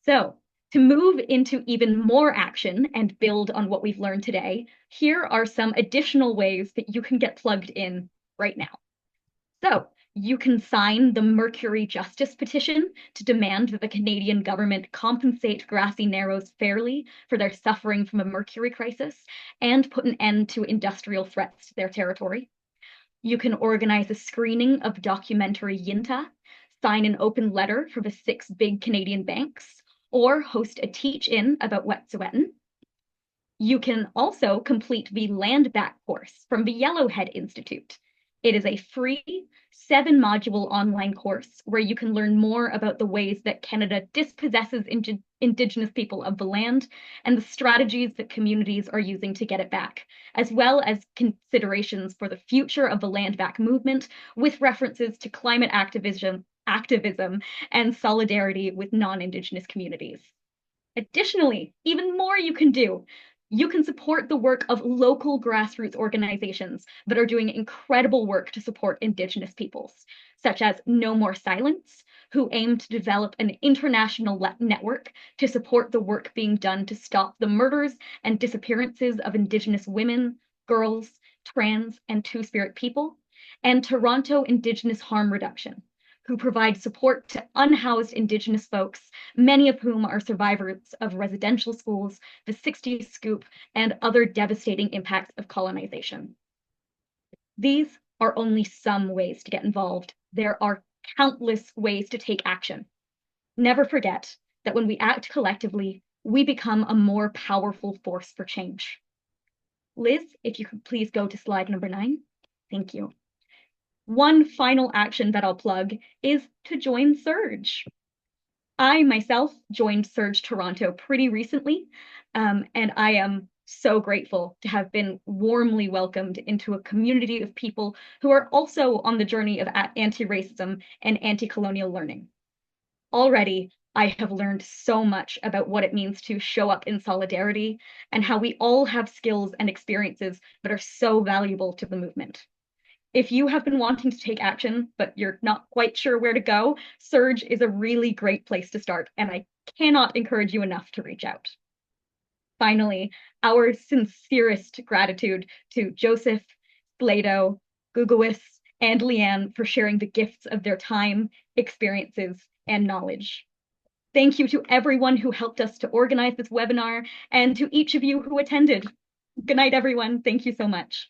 So, to move into even more action and build on what we've learned today, here are some additional ways that you can get plugged in right now. So, you can sign the Mercury Justice Petition to demand that the Canadian government compensate Grassy Narrows fairly for their suffering from a mercury crisis and put an end to industrial threats to their territory. You can organize a screening of documentary Yinta, sign an open letter for the 6 big Canadian banks, or host a teach-in about Wet'suwet'en. You can also complete the Land Back course from the Yellowhead Institute. It is a free 7-module online course where you can learn more about the ways that Canada dispossesses Indigenous people of the land and the strategies that communities are using to get it back, as well as considerations for the future of the Land Back movement with references to climate activism and solidarity with non-Indigenous communities. Additionally, even more you can do. You can support the work of local grassroots organizations that are doing incredible work to support Indigenous peoples, such as No More Silence, who aim to develop an international network to support the work being done to stop the murders and disappearances of Indigenous women, girls, trans, and Two-Spirit people, and Toronto Indigenous Harm Reduction, who provide support to unhoused Indigenous folks, many of whom are survivors of residential schools, the 60s scoop, and other devastating impacts of colonization. These are only some ways to get involved. There are countless ways to take action. Never forget that when we act collectively, we become a more powerful force for change. Liz, if you could please go to slide number 9. Thank you. One final action that I'll plug is to join SURJ. I myself joined SURJ Toronto pretty recently, and I am so grateful to have been warmly welcomed into a community of people who are also on the journey of anti-racism and anti-colonial learning. Already, I have learned so much about what it means to show up in solidarity and how we all have skills and experiences that are so valuable to the movement. If you have been wanting to take action, but you're not quite sure where to go, SURJ is a really great place to start, and I cannot encourage you enough to reach out. Finally, our sincerest gratitude to Joseph, Slado, Gugawis, and Leanne for sharing the gifts of their time, experiences, and knowledge. Thank you to everyone who helped us to organize this webinar and to each of you who attended. Good night, everyone. Thank you so much.